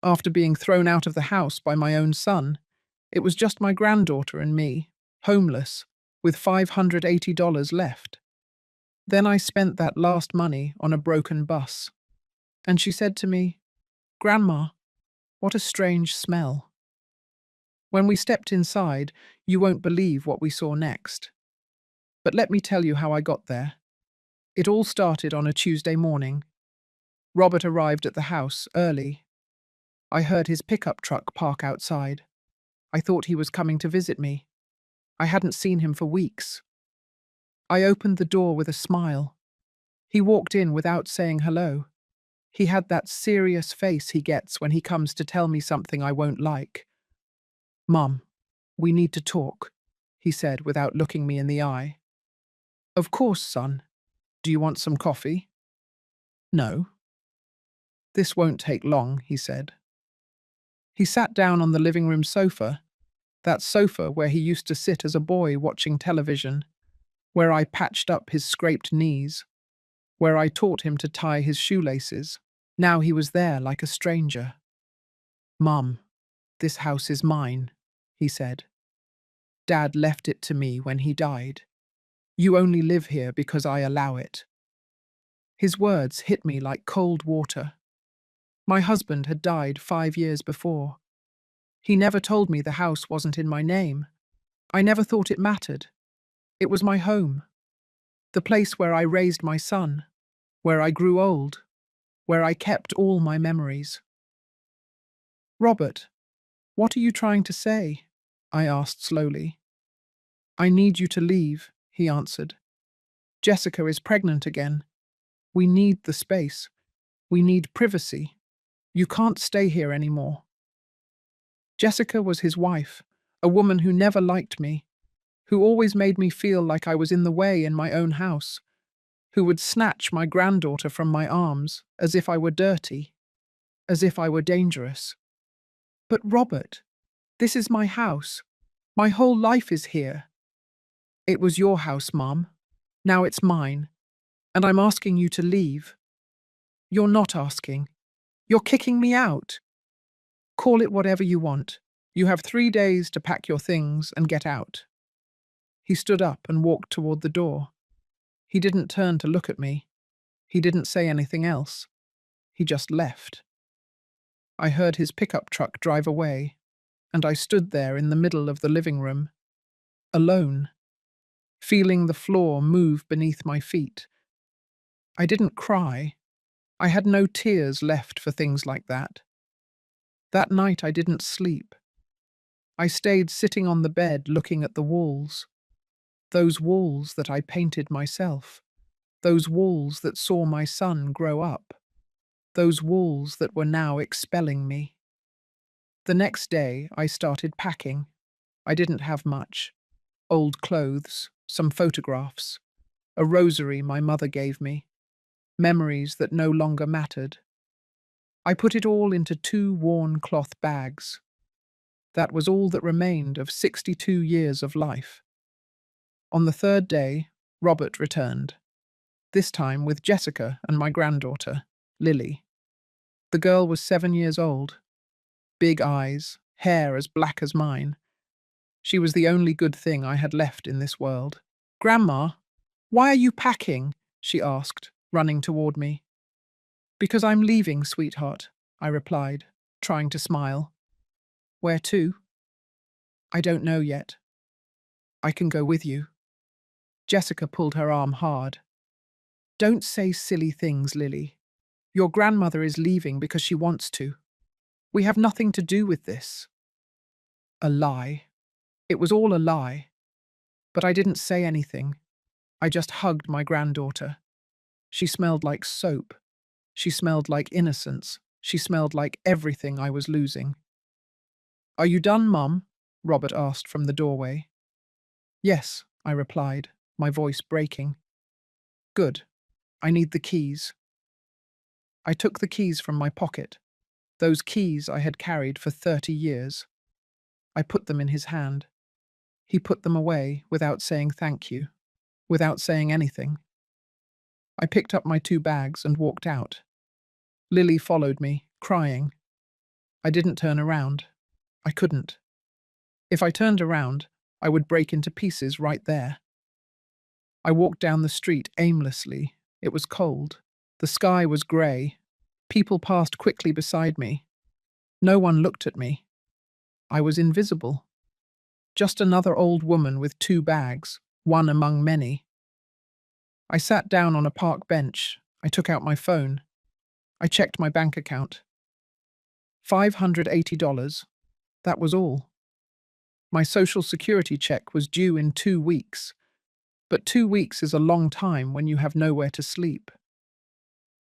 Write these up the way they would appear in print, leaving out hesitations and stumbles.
after being thrown out of the house by my own son. It was just my granddaughter and me, homeless, with $580 left. Then I spent that last money on a broken bus. And she said to me, "Grandma, what a strange smell." When we stepped inside, you won't believe what we saw next. But let me tell you how I got there. It all started on a Tuesday morning. Robert arrived at the house early. I heard his pickup truck park outside. I thought he was coming to visit me. I hadn't seen him for weeks. I opened the door with a smile. He walked in without saying hello. He had that serious face he gets when he comes to tell me something I won't like. "Mum, we need to talk," he said without looking me in the eye. "Of course, son. Do you want some coffee?" "No." "This won't take long," he said. He sat down on the living room sofa, that sofa where he used to sit as a boy watching television, where I patched up his scraped knees, where I taught him to tie his shoelaces. Now he was there like a stranger. "Mum, this house is mine," he said. "Dad left it to me when he died. You only live here because I allow it." His words hit me like cold water. My husband had died 5 years before. He never told me the house wasn't in my name. I never thought it mattered. It was my home. The place where I raised my son, where I grew old, where I kept all my memories. "Robert, what are you trying to say?" I asked slowly. "I need you to leave," he answered. "Jessica is pregnant again. We need the space. We need privacy. You can't stay here anymore." Jessica was his wife, a woman who never liked me, who always made me feel like I was in the way in my own house, who would snatch my granddaughter from my arms as if I were dirty, as if I were dangerous. "But Robert, this is my house. My whole life is here." "It was your house, Mom. Now it's mine, and I'm asking you to leave." "You're not asking. You're kicking me out." "Call it whatever you want. You have 3 days to pack your things and get out." He stood up and walked toward the door. He didn't turn to look at me. He didn't say anything else. He just left. I heard his pickup truck drive away, and I stood there in the middle of the living room, alone, feeling the floor move beneath my feet. I didn't cry. I had no tears left for things like that. That night I didn't sleep. I stayed sitting on the bed looking at the walls. Those walls that I painted myself. Those walls that saw my son grow up. Those walls that were now expelling me. The next day I started packing. I didn't have much. Old clothes, some photographs, a rosary my mother gave me, memories that no longer mattered. I put it all into 2 worn cloth bags. That was all that remained of 62 years of life. On the 3rd day, Robert returned, this time with Jessica and my granddaughter, Lily. The girl was 7 years old, big eyes, hair as black as mine. She was the only good thing I had left in this world. "Grandma, why are you packing?" she asked, running toward me. "Because I'm leaving, sweetheart," I replied, trying to smile. "Where to?" "I don't know yet. I can go with you." Jessica pulled her arm hard. "Don't say silly things, Lily. Your grandmother is leaving because she wants to. We have nothing to do with this." A lie. It was all a lie. But I didn't say anything. I just hugged my granddaughter. She smelled like soap. She smelled like innocence. She smelled like everything I was losing. "Are you done, Mum?" Robert asked from the doorway. "Yes," I replied, my voice breaking. "Good. I need the keys." I took the keys from my pocket, those keys I had carried for 30 years. I put them in his hand. He put them away without saying thank you, without saying anything. I picked up my 2 bags and walked out. Lily followed me, crying. I didn't turn around. I couldn't. If I turned around, I would break into pieces right there. I walked down the street aimlessly. It was cold. The sky was grey. People passed quickly beside me. No one looked at me. I was invisible. Just another old woman with 2 bags, one among many. I sat down on a park bench. I took out my phone. I checked my bank account. $580. That was all. My Social Security check was due in 2 weeks. But 2 weeks is a long time when you have nowhere to sleep.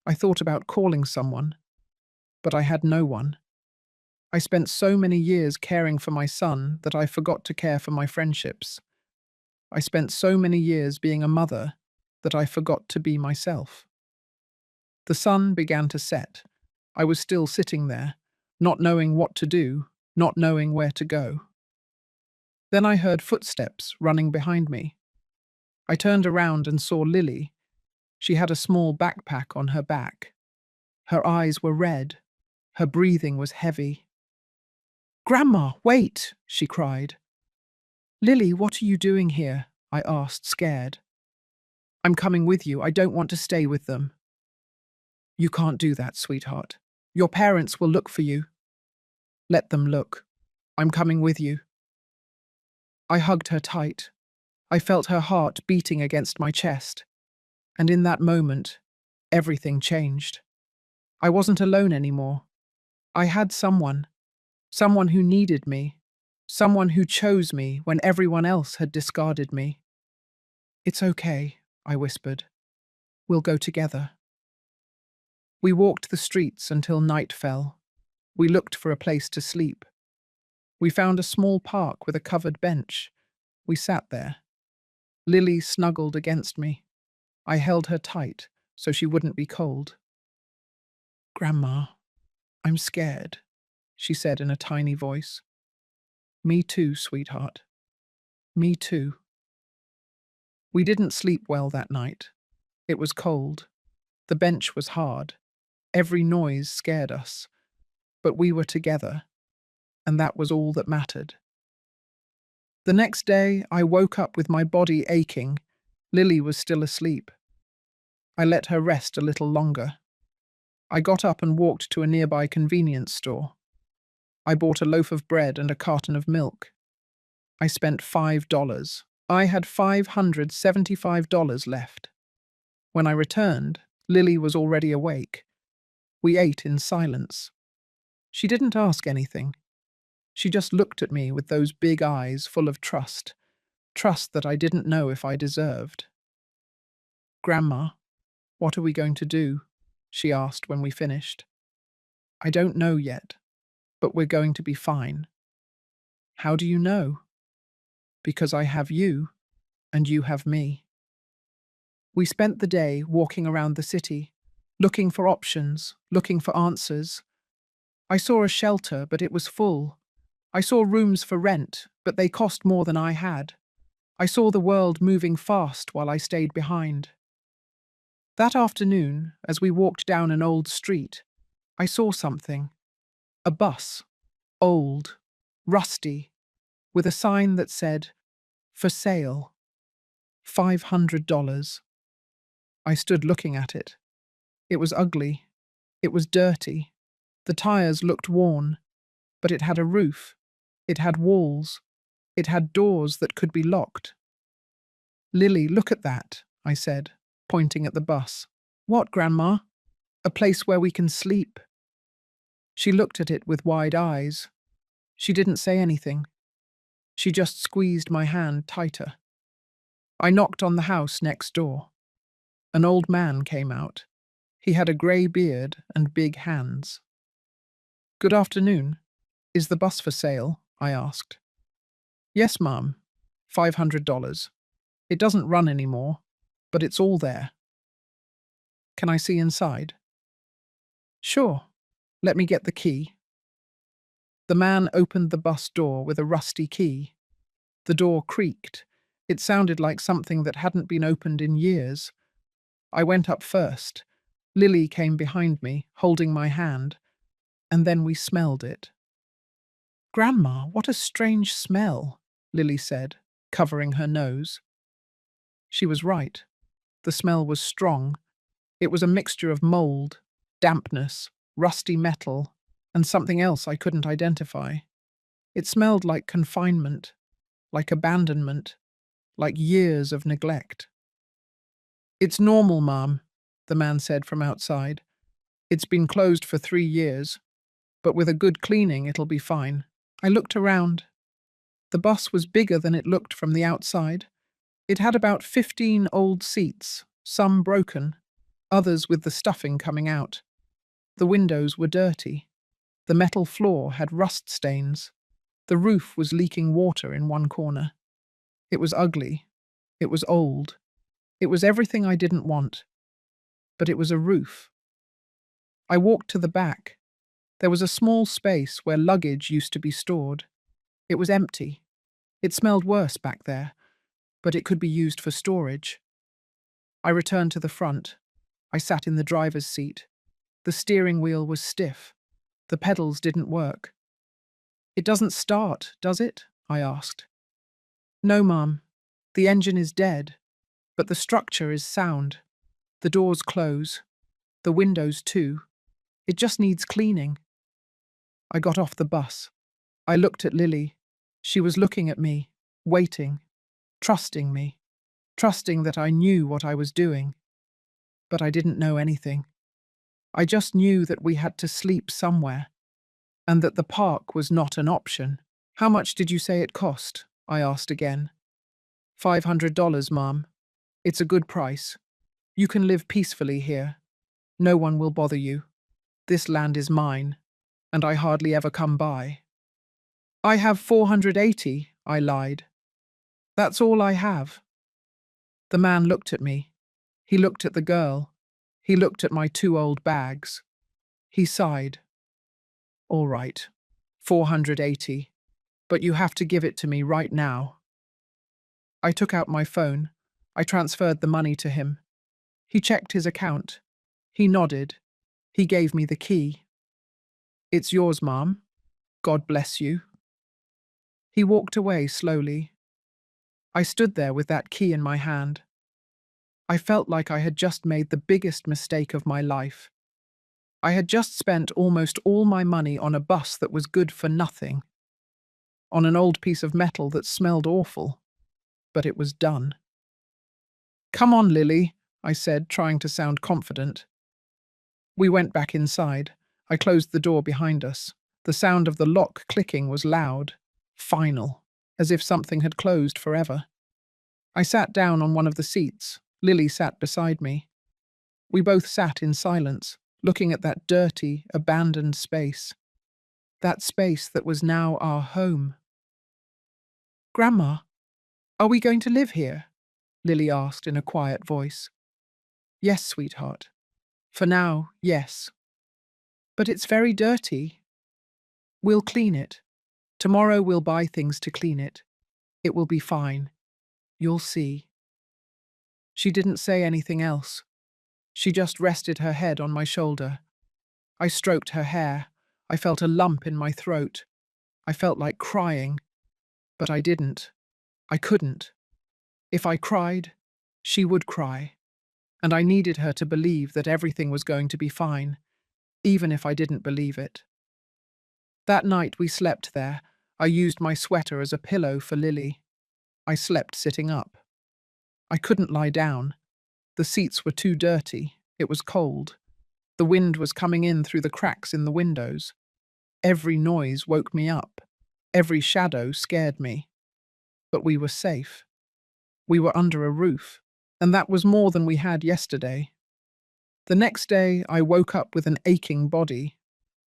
I thought about calling someone, but I had no one. I spent so many years caring for my son that I forgot to care for my friendships. I spent so many years being a mother that I forgot to be myself. The sun began to set. I was still sitting there, not knowing what to do, not knowing where to go. Then I heard footsteps running behind me. I turned around and saw Lily. She had a small backpack on her back. Her eyes were red. Her breathing was heavy. "Grandma, wait!" she cried. "Lily, what are you doing here?" I asked, scared. "I'm coming with you. I don't want to stay with them." "You can't do that, sweetheart. Your parents will look for you." "Let them look. I'm coming with you." I hugged her tight. I felt her heart beating against my chest. And in that moment, everything changed. I wasn't alone anymore. I had someone who needed me, someone who chose me when everyone else had discarded me. "It's okay," I whispered. "We'll go together." We walked the streets until night fell. We looked for a place to sleep. We found a small park with a covered bench. We sat there. Lily snuggled against me. I held her tight so she wouldn't be cold. "Grandma, I'm scared," she said in a tiny voice. "Me too, sweetheart. Me too." We didn't sleep well that night. It was cold. The bench was hard. Every noise scared us. But we were together, and that was all that mattered. The next day, I woke up with my body aching. Lily was still asleep. I let her rest a little longer. I got up and walked to a nearby convenience store. I bought a loaf of bread and a carton of milk. I spent $5. I had $575 left. When I returned, Lily was already awake. We ate in silence. She didn't ask anything. She just looked at me with those big eyes full of trust that I didn't know if I deserved. "Grandma, what are we going to do?" she asked when we finished. "I don't know yet, but we're going to be fine." "How do you know?" "Because I have you, and you have me." We spent the day walking around the city, looking for options, looking for answers. I saw a shelter, but it was full. I saw rooms for rent, but they cost more than I had. I saw the world moving fast while I stayed behind. That afternoon, as we walked down an old street, I saw something. A bus. Old. Rusty. With a sign that said, "For sale. $500. I stood looking at it. It was ugly. It was dirty. The tires looked worn. But it had a roof. It had walls. It had doors that could be locked. "Lily, look at that," I said, pointing at the bus. "What, Grandma?" "A place where we can sleep." She looked at it with wide eyes. She didn't say anything. She just squeezed my hand tighter. I knocked on the house next door. An old man came out. He had a grey beard and big hands. "Good afternoon. Is the bus for sale?" I asked. "Yes, Mum. $500. It doesn't run anymore, but it's all there." "Can I see inside?" "Sure. Let me get the key." The man opened the bus door with a rusty key. The door creaked. It sounded like something that hadn't been opened in years. I went up first. Lily came behind me, holding my hand, and then we smelled it. "Grandma, what a strange smell," Lily said, covering her nose. She was right. The smell was strong. It was a mixture of mold, dampness, rusty metal, and something else I couldn't identify. It smelled like confinement, like abandonment, like years of neglect. "It's normal, Mom," the man said from outside. "It's been closed for 3 years, but with a good cleaning it'll be fine." I looked around. The bus was bigger than it looked from the outside. It had about 15 old seats, some broken, others with the stuffing coming out. The windows were dirty. The metal floor had rust stains. The roof was leaking water in one corner. It was ugly. It was old. It was everything I didn't want. But it was a roof. I walked to the back. There was a small space where luggage used to be stored. It was empty. It smelled worse back there, but it could be used for storage. I returned to the front. I sat in the driver's seat. The steering wheel was stiff. The pedals didn't work. "It doesn't start, does it?" I asked. "No, Mum. The engine is dead, but the structure is sound. The doors close. The windows too. It just needs cleaning." I got off the bus. I looked at Lily. She was looking at me, waiting, trusting me, trusting that I knew what I was doing. But I didn't know anything. I just knew that we had to sleep somewhere, and that the park was not an option. "How much did you say it cost?" I asked again. $500, Mom. It's a good price. You can live peacefully here. No one will bother you. This land is mine, and I hardly ever come by." "I have 480, I lied. "That's all I have." The man looked at me. He looked at the girl. He looked at my 2 old bags. He sighed. "All right, 480, but you have to give it to me right now." I took out my phone. I transferred the money to him. He checked his account. He nodded. He gave me the key. "It's yours, Mom. God bless you." He walked away slowly. I stood there with that key in my hand. I felt like I had just made the biggest mistake of my life. I had just spent almost all my money on a bus that was good for nothing, on an old piece of metal that smelled awful, but it was done. "Come on, Lily," I said, trying to sound confident. We went back inside. I closed the door behind us. The sound of the lock clicking was loud, final, as if something had closed forever. I sat down on one of the seats. Lily sat beside me. We both sat in silence, looking at that dirty, abandoned space. That space that was now our home. "Grandma, are we going to live here?" Lily asked in a quiet voice. "Yes, sweetheart. For now, yes. But it's very dirty." "We'll clean it. Tomorrow we'll buy things to clean it. It will be fine. You'll see." She didn't say anything else. She just rested her head on my shoulder. I stroked her hair. I felt a lump in my throat. I felt like crying. But I didn't. I couldn't. If I cried, she would cry. And I needed her to believe that everything was going to be fine, even if I didn't believe it. That night we slept there. I used my sweater as a pillow for Lily. I slept sitting up. I couldn't lie down. The seats were too dirty. It was cold. The wind was coming in through the cracks in the windows. Every noise woke me up. Every shadow scared me. But we were safe. We were under a roof, and that was more than we had yesterday. The next day, I woke up with an aching body.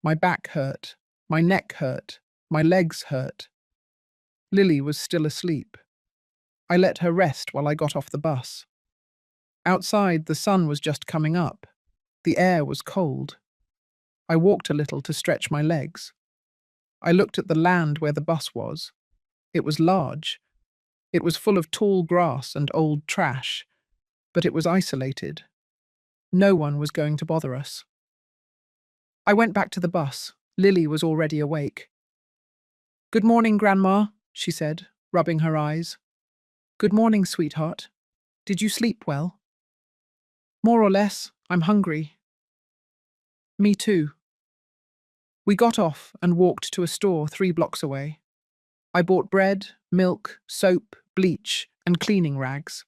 My back hurt. My neck hurt. My legs hurt. Lily was still asleep. I let her rest while I got off the bus. Outside, the sun was just coming up. The air was cold. I walked a little to stretch my legs. I looked at the land where the bus was. It was large. It was full of tall grass and old trash, but it was isolated. No one was going to bother us. I went back to the bus. Lily was already awake. "Good morning, Grandma," she said, rubbing her eyes. "Good morning, sweetheart. Did you sleep well?" "More or less. I'm hungry." "Me too." We got off and walked to a store 3 blocks away. I bought bread, milk, soap, bleach, and cleaning rags.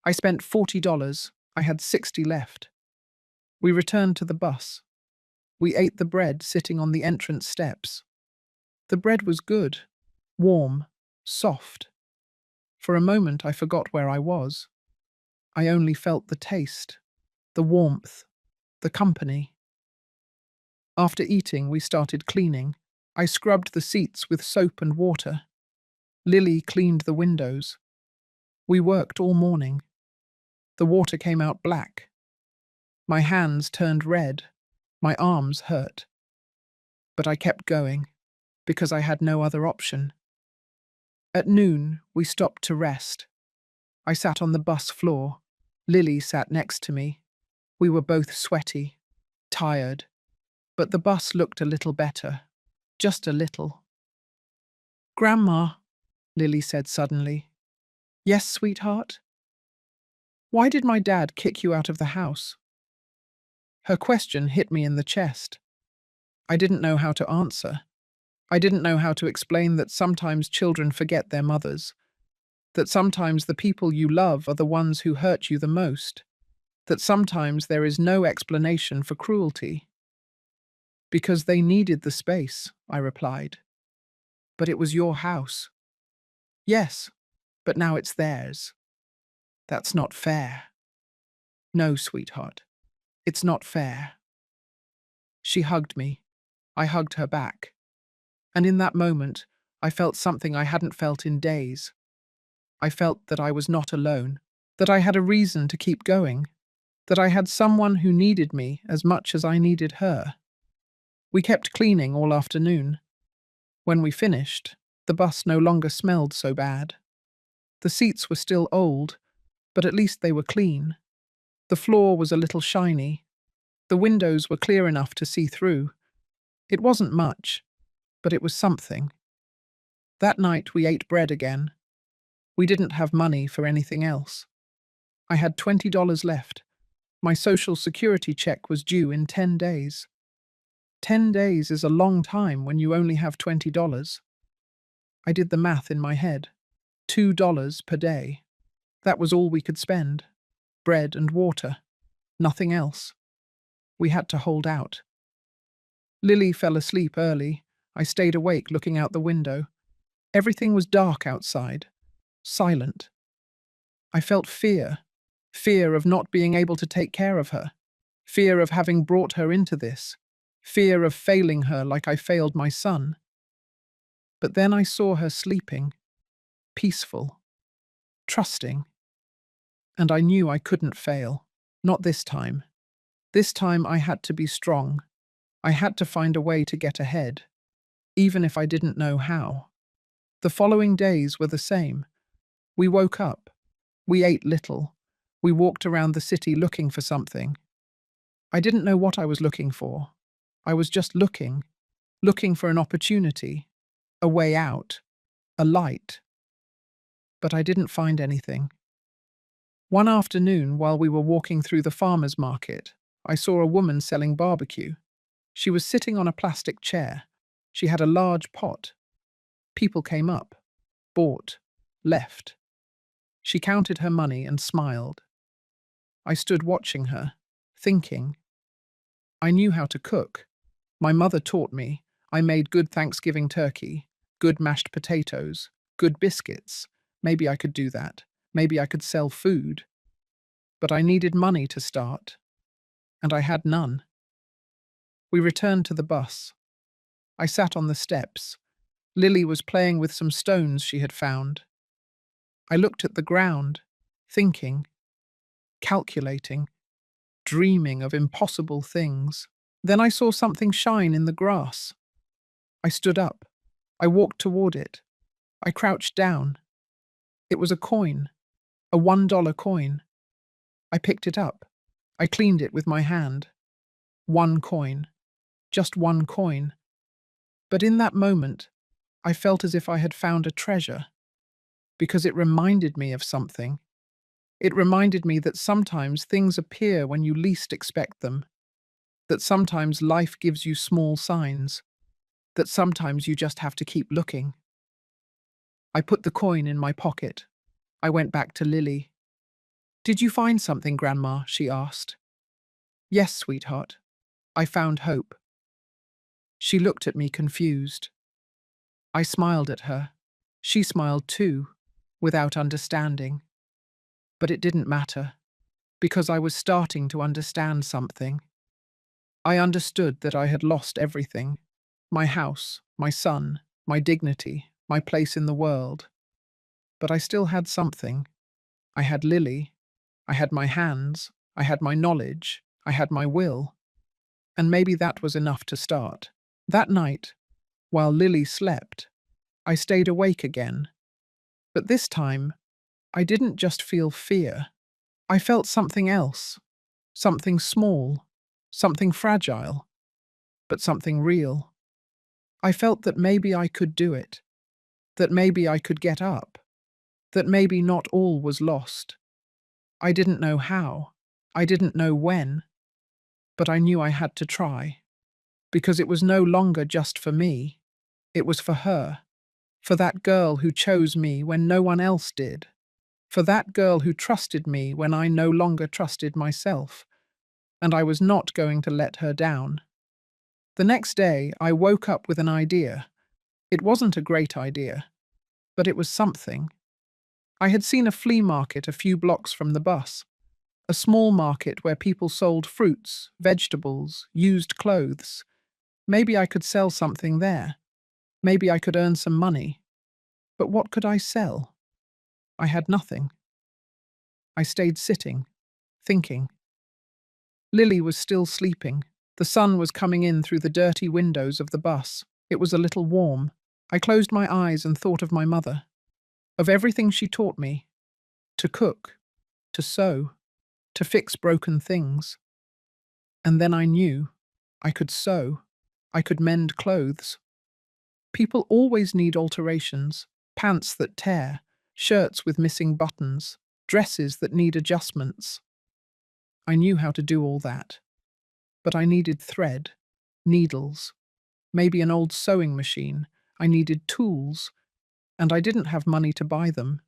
I spent $40. I had 60 left. We returned to the bus. We ate the bread sitting on the entrance steps. The bread was good, warm, soft. For a moment I forgot where I was. I only felt the taste, the warmth, the company. After eating, we started cleaning. I scrubbed the seats with soap and water. Lily cleaned the windows. We worked all morning. The water came out black. My hands turned red. My arms hurt. But I kept going, because I had no other option. At noon, we stopped to rest. I sat on the bus floor. Lily sat next to me. We were both sweaty, tired, but the bus looked a little better. Just a little. "Grandma," Lily said suddenly. "Yes, sweetheart?" "Why did my dad kick you out of the house?" Her question hit me in the chest. I didn't know how to answer. I didn't know how to explain that sometimes children forget their mothers, that sometimes the people you love are the ones who hurt you the most, that sometimes there is no explanation for cruelty. "Because they needed the space," I replied. "But it was your house." "Yes, but now it's theirs." "That's not fair." "No, sweetheart, it's not fair." She hugged me. I hugged her back. And in that moment, I felt something I hadn't felt in days. I felt that I was not alone, that I had a reason to keep going, that I had someone who needed me as much as I needed her. We kept cleaning all afternoon. When we finished, the bus no longer smelled so bad. The seats were still old, but at least they were clean. The floor was a little shiny. The windows were clear enough to see through. It wasn't much, but it was something. That night we ate bread again. We didn't have money for anything else. I had $20 left. My Social Security check was due in 10 days. 10 days is a long time when you only have $20. I did the math in my head. $2 per day. That was all we could spend. Bread and water. Nothing else. We had to hold out. Lily fell asleep early. I stayed awake looking out the window. Everything was dark outside. Silent. I felt fear. Fear of not being able to take care of her. Fear of having brought her into this. Fear of failing her like I failed my son. But then I saw her sleeping. Peaceful. Trusting. And I knew I couldn't fail. Not this time. This time I had to be strong. I had to find a way to get ahead, even if I didn't know how. The following days were the same. We woke up. We ate little. We walked around the city looking for something. I didn't know what I was looking for. I was just looking for an opportunity, a way out, a light. But I didn't find anything. One afternoon, while we were walking through the farmer's market, I saw a woman selling barbecue. She was sitting on a plastic chair. She had a large pot. People came up, bought, left. She counted her money and smiled. I stood watching her, thinking. I knew how to cook. My mother taught me. I made good Thanksgiving turkey, good mashed potatoes, good biscuits. Maybe I could do that. Maybe I could sell food. But I needed money to start, and I had none. We returned to the bus. I sat on the steps. Lily was playing with some stones she had found. I looked at the ground, thinking, calculating, dreaming of impossible things. Then I saw something shine in the grass. I stood up. I walked toward it. I crouched down. It was a coin, a $1 coin. I picked it up. I cleaned it with my hand. One coin. Just one coin. But in that moment, I felt as if I had found a treasure, because it reminded me of something. It reminded me that sometimes things appear when you least expect them, that sometimes life gives you small signs, that sometimes you just have to keep looking. I put the coin in my pocket. I went back to Lily. "Did you find something, Grandma?" she asked. "Yes, sweetheart. I found hope." She looked at me confused. I smiled at her. She smiled too, without understanding. But it didn't matter, because I was starting to understand something. I understood that I had lost everything: my house, my son, my dignity, my place in the world. But I still had something. I had Lily. I had my hands. I had my knowledge. I had my will. And maybe that was enough to start. That night, while Lily slept, I stayed awake again. But this time, I didn't just feel fear. I felt something else. Something small. Something fragile. But something real. I felt that maybe I could do it. That maybe I could get up. That maybe not all was lost. I didn't know how. I didn't know when. But I knew I had to try. Because it was no longer just for me. It was for her. For that girl who chose me when no one else did. For that girl who trusted me when I no longer trusted myself. And I was not going to let her down. The next day, I woke up with an idea. It wasn't a great idea, but it was something. I had seen a flea market a few blocks from the bus. A small market where people sold fruits, vegetables, used clothes. Maybe I could sell something there. Maybe I could earn some money. But what could I sell? I had nothing. I stayed sitting, thinking. Lily was still sleeping. The sun was coming in through the dirty windows of the bus. It was a little warm. I closed my eyes and thought of my mother, of everything she taught me: to cook, to sew, to fix broken things. And then I knew I could sew. I could mend clothes. People always need alterations: pants that tear, shirts with missing buttons, dresses that need adjustments. I knew how to do all that. But I needed thread, needles, maybe an old sewing machine. I needed tools, and I didn't have money to buy them.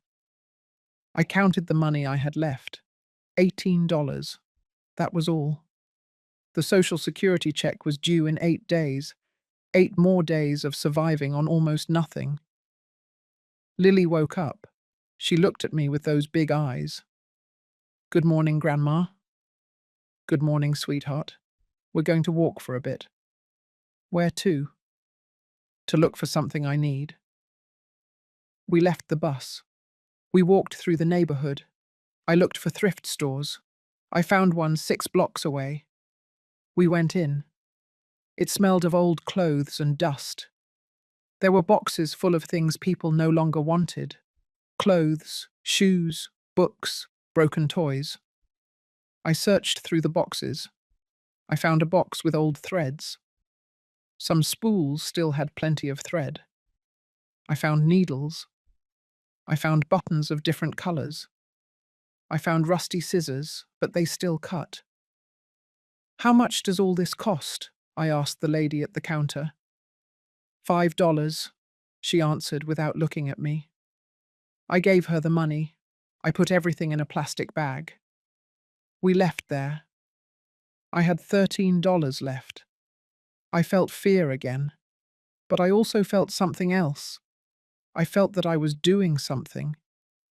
I counted the money I had left. $18. That was all. The Social Security check was due in 8 days. 8 more days of surviving on almost nothing. Lily woke up. She looked at me with those big eyes. "Good morning, Grandma." "Good morning, sweetheart. We're going to walk for a bit." "Where to?" "To look for something I need." We left the bus. We walked through the neighborhood. I looked for thrift stores. I found one 6 blocks away. We went in. It smelled of old clothes and dust. There were boxes full of things people no longer wanted: clothes, shoes, books, broken toys. I searched through the boxes. I found a box with old threads. Some spools still had plenty of thread. I found needles. I found buttons of different colors. I found rusty scissors, but they still cut. "How much does all this cost?" I asked the lady at the counter. $5, she answered without looking at me. I gave her the money. I put everything in a plastic bag. We left there. I had $13 left. I felt fear again, but I also felt something else. I felt that I was doing something,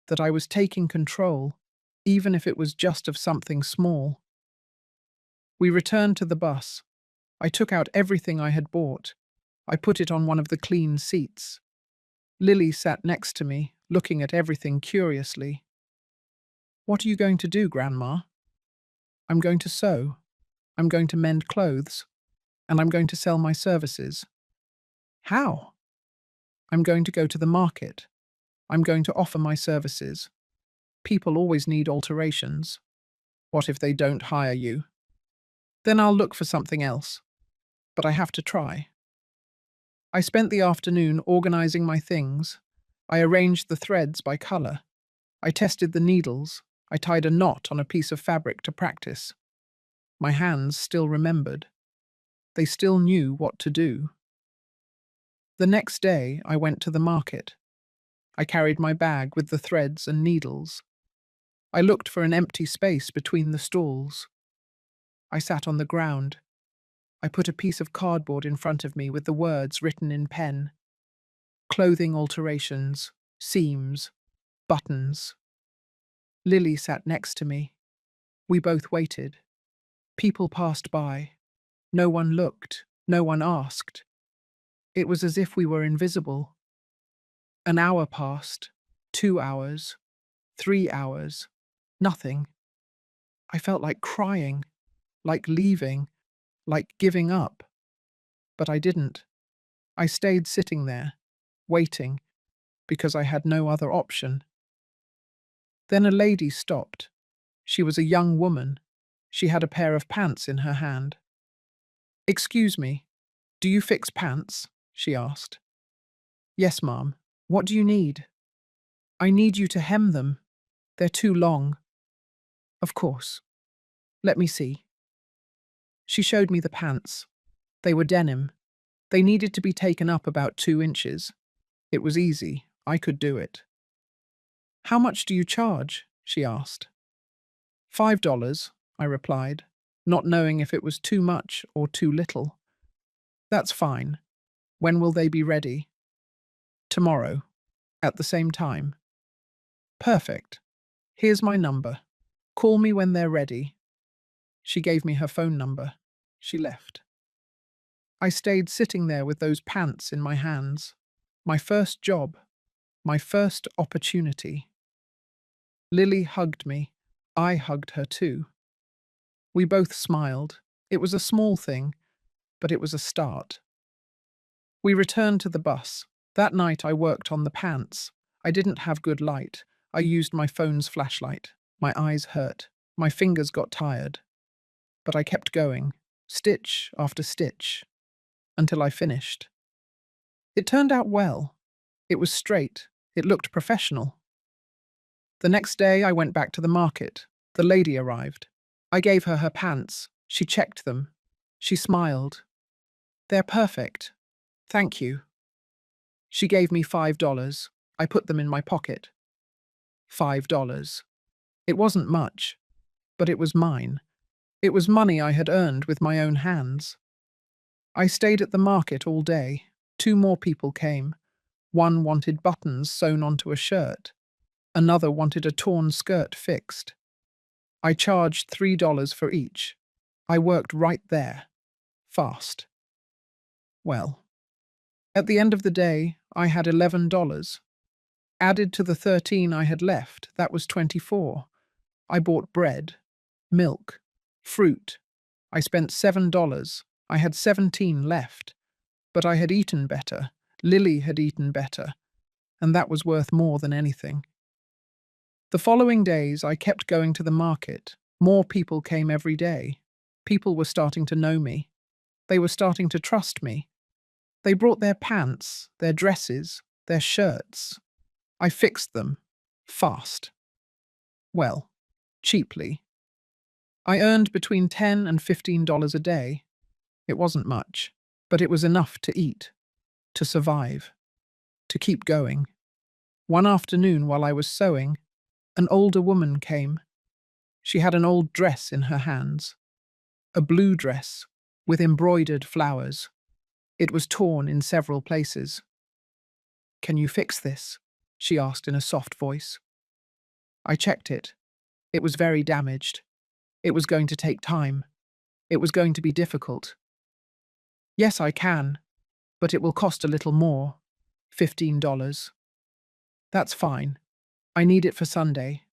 that I was taking control, even if it was just of something small. We returned to the bus. I took out everything I had bought. I put it on one of the clean seats. Lily sat next to me, looking at everything curiously. "What are you going to do, Grandma?" "I'm going to sew. I'm going to mend clothes. And I'm going to sell my services." "How?" "I'm going to go to the market. I'm going to offer my services. People always need alterations. What if they don't hire you?" "Then I'll look for something else. But I have to try." I spent the afternoon organizing my things. I arranged the threads by color. I tested the needles. I tied a knot on a piece of fabric to practice. My hands still remembered. They still knew what to do. The next day, I went to the market. I carried my bag with the threads and needles. I looked for an empty space between the stalls. I sat on the ground. I put a piece of cardboard in front of me with the words written in pen. Clothing alterations, seams, buttons. Lily sat next to me. We both waited. People passed by. No one looked. No one asked. It was as if we were invisible. An hour passed. 2 hours. 3 hours. Nothing. I felt like crying, like leaving, like giving up. But I didn't. I stayed sitting there, waiting, because I had no other option. Then a lady stopped. She was a young woman. She had a pair of pants in her hand. "Excuse me, do you fix pants?" she asked. "Yes, ma'am. What do you need?" "I need you to hem them. They're too long." "Of course. Let me see." She showed me the pants. They were denim. They needed to be taken up about 2 inches. It was easy. I could do it. "How much do you charge?" she asked. $5, I replied, not knowing if it was too much or too little. "That's fine. When will they be ready?" "Tomorrow, at the same time." "Perfect. Here's my number. Call me when they're ready." She gave me her phone number. She left. I stayed sitting there with those pants in my hands. My first job. My first opportunity. Lily hugged me. I hugged her too. We both smiled. It was a small thing, but it was a start. We returned to the bus. That night I worked on the pants. I didn't have good light. I used my phone's flashlight. My eyes hurt. My fingers got tired. But I kept going, stitch after stitch, until I finished. It turned out well. It was straight. It looked professional. The next day I went back to the market. The lady arrived. I gave her her pants. She checked them. She smiled. "They're perfect. Thank you." She gave me $5. I put them in my pocket. $5. It wasn't much, but it was mine. It was money I had earned with my own hands. I stayed at the market all day. 2 more people came. One wanted buttons sewn onto a shirt. Another wanted a torn skirt fixed. I charged $3 for each. I worked right there. Fast. Well, at the end of the day, I had $11. Added to the 13 I had left, that was 24. I bought bread, milk, fruit. I spent $7. I had 17 left. But I had eaten better. Lily had eaten better. And that was worth more than anything. The following days, I kept going to the market. More people came every day. People were starting to know me. They were starting to trust me. They brought their pants, their dresses, their shirts. I fixed them. Fast. Well, cheaply. I earned between $10 and $15 a day. It wasn't much, but it was enough to eat, to survive, to keep going. One afternoon while I was sewing, an older woman came. She had an old dress in her hands. A blue dress with embroidered flowers. It was torn in several places. "Can you fix this?" she asked in a soft voice. I checked it. It was very damaged. It was going to take time. It was going to be difficult. "Yes, I can, but it will cost a little more. $15. "That's fine. I need it for Sunday.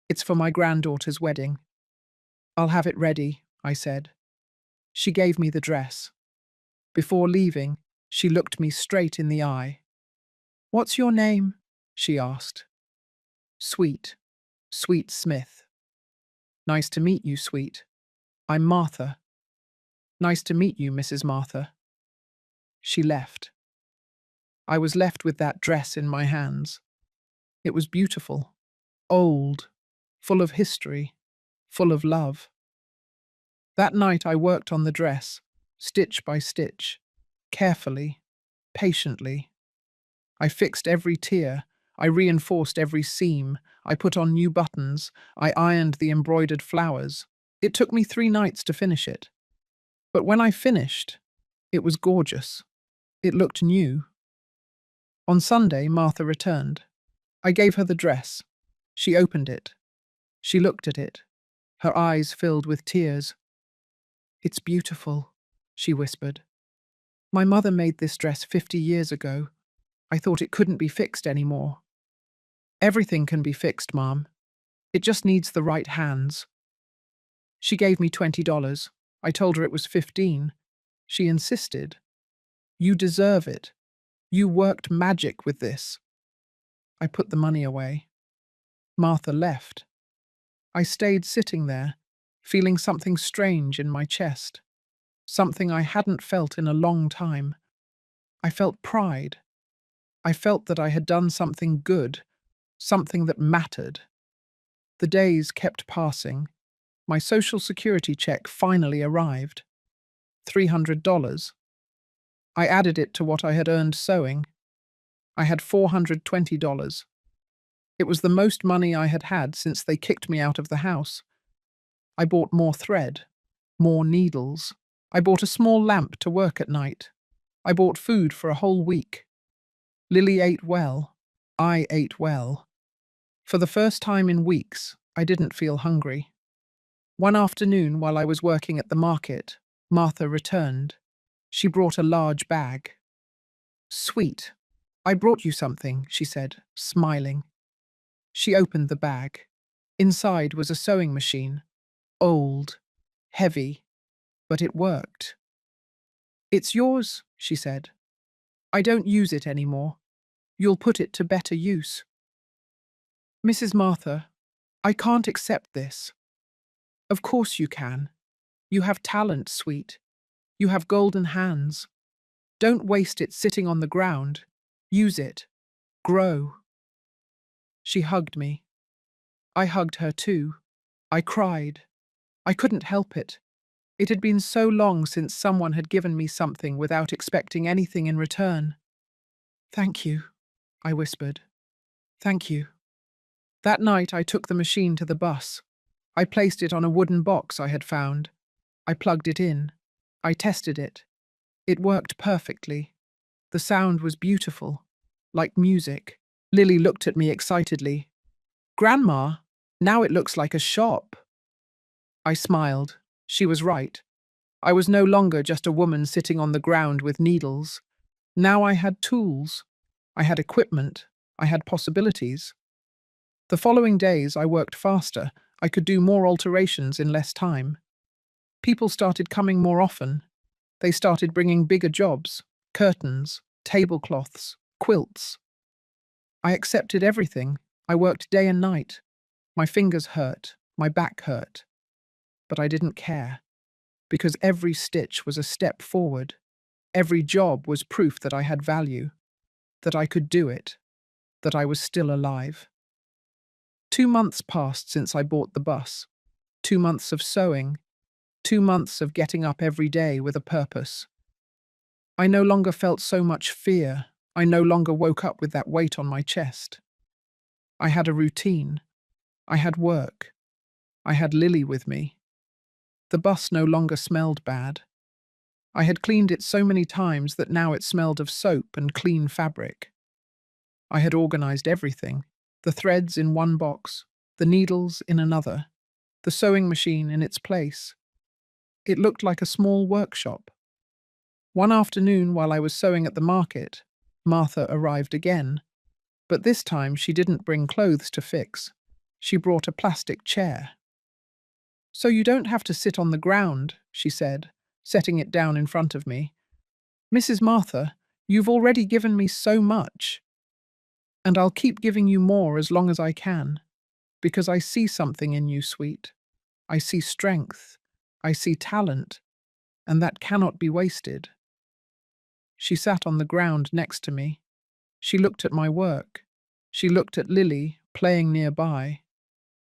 It's for my granddaughter's wedding." "I'll have it ready," I said. She gave me the dress. Before leaving, she looked me straight in the eye. "What's your name?" she asked. "Sweet. Sweet Smith." "Nice to meet you, Sweet. I'm Martha." "Nice to meet you, Mrs. Martha." She left. I was left with that dress in my hands. It was beautiful, old, full of history, full of love. That night I worked on the dress, stitch by stitch, carefully, patiently. I fixed every tier, I reinforced every seam, I put on new buttons, I ironed the embroidered flowers. It took me 3 nights to finish it. But when I finished, it was gorgeous. It looked new. On Sunday, Martha returned. I gave her the dress. She opened it. She looked at it. Her eyes filled with tears. "It's beautiful," she whispered. "My mother made this dress 50 years ago. I thought it couldn't be fixed anymore." "Everything can be fixed, Mom. It just needs the right hands." She gave me $20. I told her it was 15. She insisted. "You deserve it. You worked magic with this." I put the money away. Martha left. I stayed sitting there, feeling something strange in my chest, something I hadn't felt in a long time. I felt pride. I felt that I had done something good, something that mattered. The days kept passing. My Social Security check finally arrived. $300. I added it to what I had earned sewing. I had $420. It was the most money I had had since they kicked me out of the house. I bought more thread, more needles. I bought a small lamp to work at night. I bought food for a whole week. Lily ate well. I ate well. For the first time in weeks, I didn't feel hungry. One afternoon, while I was working at the market, Martha returned. She brought a large bag. "Sweet, I brought you something," she said, smiling. She opened the bag. Inside was a sewing machine. Old, heavy, but it worked. "It's yours," she said. "I don't use it anymore. You'll put it to better use." "Mrs. Martha, I can't accept this." "Of course you can. You have talent, sweet. You have golden hands. Don't waste it sitting on the ground. Use it. Grow." She hugged me. I hugged her too. I cried. I couldn't help it. It had been so long since someone had given me something without expecting anything in return. "Thank you," I whispered. "Thank you." That night I took the machine to the bus. I placed it on a wooden box I had found. I plugged it in. I tested it. It worked perfectly. The sound was beautiful, like music. Lily looked at me excitedly. "Grandma, now it looks like a shop." I smiled. She was right. I was no longer just a woman sitting on the ground with needles. Now I had tools. I had equipment. I had possibilities. The following days I worked faster. I could do more alterations in less time. People started coming more often. They started bringing bigger jobs, curtains, tablecloths, quilts. I accepted everything. I worked day and night. My fingers hurt, my back hurt. But I didn't care, because every stitch was a step forward. Every job was proof that I had value, that I could do it, that I was still alive. 2 months passed since I bought the bus. 2 months of sewing. 2 months of getting up every day with a purpose. I no longer felt so much fear. I no longer woke up with that weight on my chest. I had a routine. I had work. I had Lily with me. The bus no longer smelled bad. I had cleaned it so many times that now it smelled of soap and clean fabric. I had organized everything. The threads in one box, the needles in another, the sewing machine in its place. It looked like a small workshop. One afternoon while I was sewing at the market, Martha arrived again. But this time she didn't bring clothes to fix. She brought a plastic chair. "So you don't have to sit on the ground," she said, setting it down in front of me. "Mrs. Martha, you've already given me so much. And I'll keep giving you more as long as I can. Because I see something in you, sweet. I see strength. I see talent. And that cannot be wasted." She sat on the ground next to me. She looked at my work. She looked at Lily, playing nearby.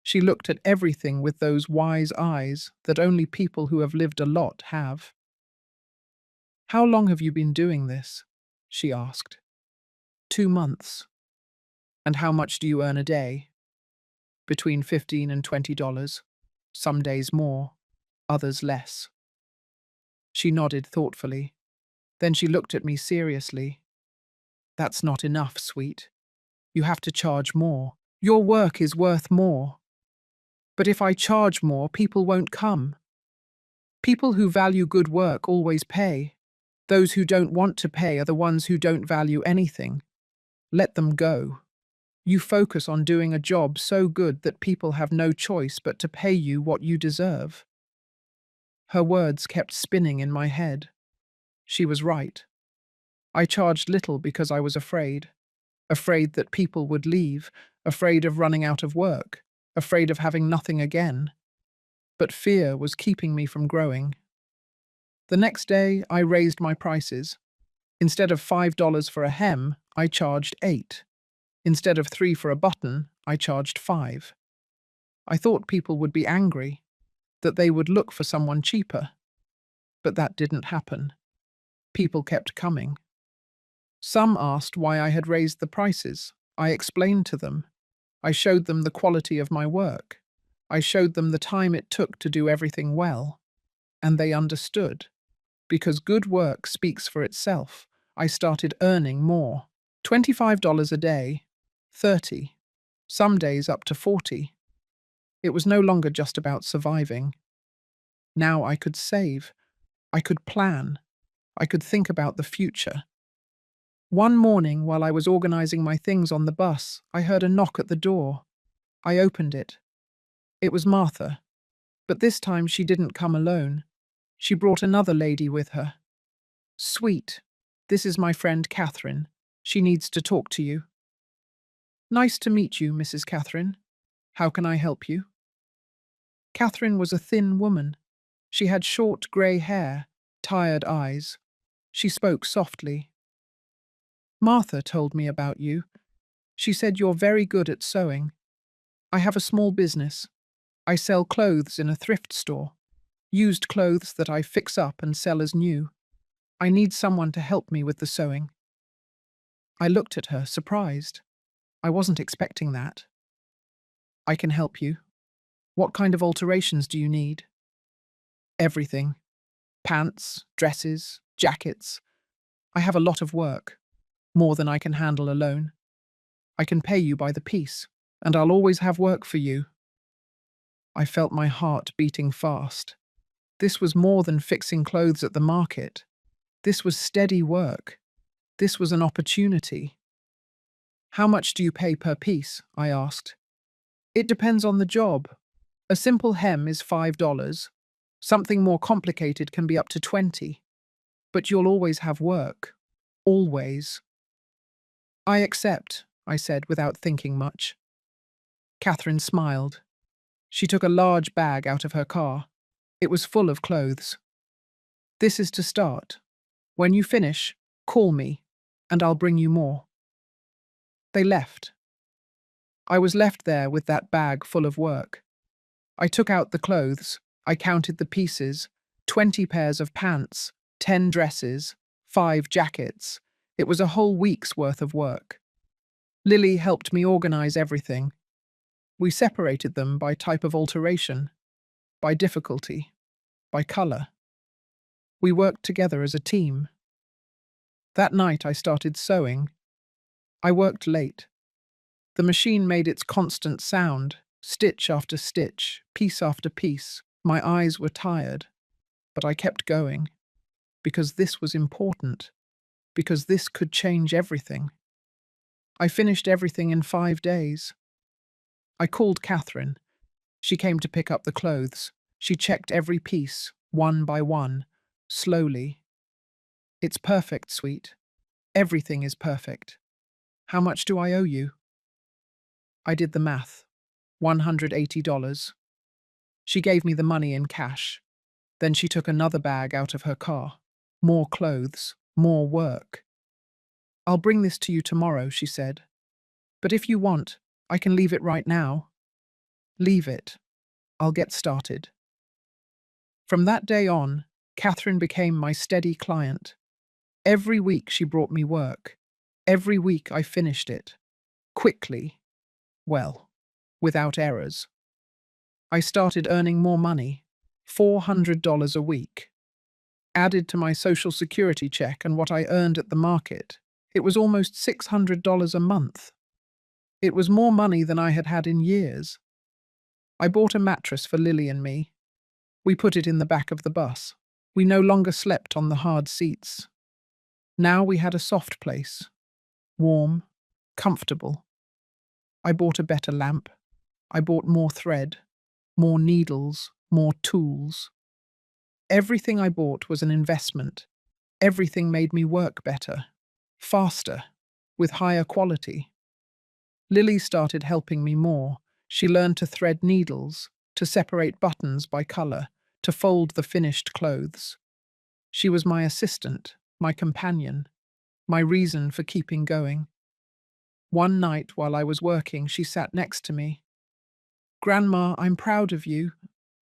She looked at everything with those wise eyes that only people who have lived a lot have. "How long have you been doing this?" she asked. 2 months. "And how much do you earn a day?" "Between $15 and $20. Some days more, others less." She nodded thoughtfully. Then she looked at me seriously. "That's not enough, sweet. You have to charge more. Your work is worth more." "But if I charge more, people won't come." "People who value good work always pay. Those who don't want to pay are the ones who don't value anything. Let them go. You focus on doing a job so good that people have no choice but to pay you what you deserve." Her words kept spinning in my head. She was right. I charged little because I was afraid. Afraid that people would leave, afraid of running out of work, afraid of having nothing again. But fear was keeping me from growing. The next day, I raised my prices. Instead of $5 for a hem, I charged 8. Instead of 3 for a button, I charged 5. I thought people would be angry, that they would look for someone cheaper. But that didn't happen. People kept coming. Some asked why I had raised the prices. I explained to them. I showed them the quality of my work. I showed them the time it took to do everything well. And they understood. Because good work speaks for itself, I started earning more. $25 a day, 30, some days up to 40. It was no longer just about surviving. Now I could save. I could plan. I could think about the future. One morning, while I was organizing my things on the bus, I heard a knock at the door. I opened it. It was Martha. But this time she didn't come alone. She brought another lady with her. "Sweet, this is my friend Catherine. She needs to talk to you." "Nice to meet you, Mrs. Catherine. How can I help you?" Catherine was a thin woman. She had short grey hair, tired eyes. She spoke softly. "Martha told me about you. She said you're very good at sewing. I have a small business. I sell clothes in a thrift store. Used clothes that I fix up and sell as new. I need someone to help me with the sewing." I looked at her, surprised. I wasn't expecting that. "I can help you. What kind of alterations do you need?" "Everything. Pants, dresses, jackets. I have a lot of work. More than I can handle alone. I can pay you by the piece, and I'll always have work for you." I felt my heart beating fast. This was more than fixing clothes at the market. This was steady work. This was an opportunity. "How much do you pay per piece?" I asked. "It depends on the job. A simple hem is $5. Something more complicated can be up to 20. But you'll always have work. Always." "I accept," I said without thinking much. Catherine smiled. She took a large bag out of her car. It was full of clothes. "This is to start. When you finish, call me, and I'll bring you more." They left. I was left there with that bag full of work. I took out the clothes. I counted the pieces. 20 pairs of pants, 10 dresses, 5 jackets. It was a whole week's worth of work. Lily helped me organize everything. We separated them by type of alteration, by difficulty, by color. We worked together as a team. That night I started sewing. I worked late. The machine made its constant sound, stitch after stitch, piece after piece. My eyes were tired, but I kept going. Because this was important. Because this could change everything. I finished everything in 5 days. I called Catherine. She came to pick up the clothes. She checked every piece, one by one, slowly. "It's perfect, sweet. Everything is perfect. How much do I owe you?" I did the math. $180. She gave me the money in cash. Then she took another bag out of her car. More clothes, more work. I'll bring this to you tomorrow, she said. But if you want, I can leave it right now. Leave it. I'll get started. From that day on, Catherine became my steady client. Every week she brought me work. Every week I finished it. Quickly. Well, without errors. I started earning more money. $400 a week. Added to my Social Security check and what I earned at the market, it was almost $600 a month. It was more money than I had had in years. I bought a mattress for Lily and me. We put it in the back of the bus. We no longer slept on the hard seats. Now we had a soft place. Warm, comfortable. I bought a better lamp. I bought more thread, more needles, more tools. Everything I bought was an investment. Everything made me work better, faster, with higher quality. Lily started helping me more. She learned to thread needles, to separate buttons by colour, to fold the finished clothes. She was my assistant, my companion, my reason for keeping going. One night while I was working, she sat next to me. "Grandma, I'm proud of you,"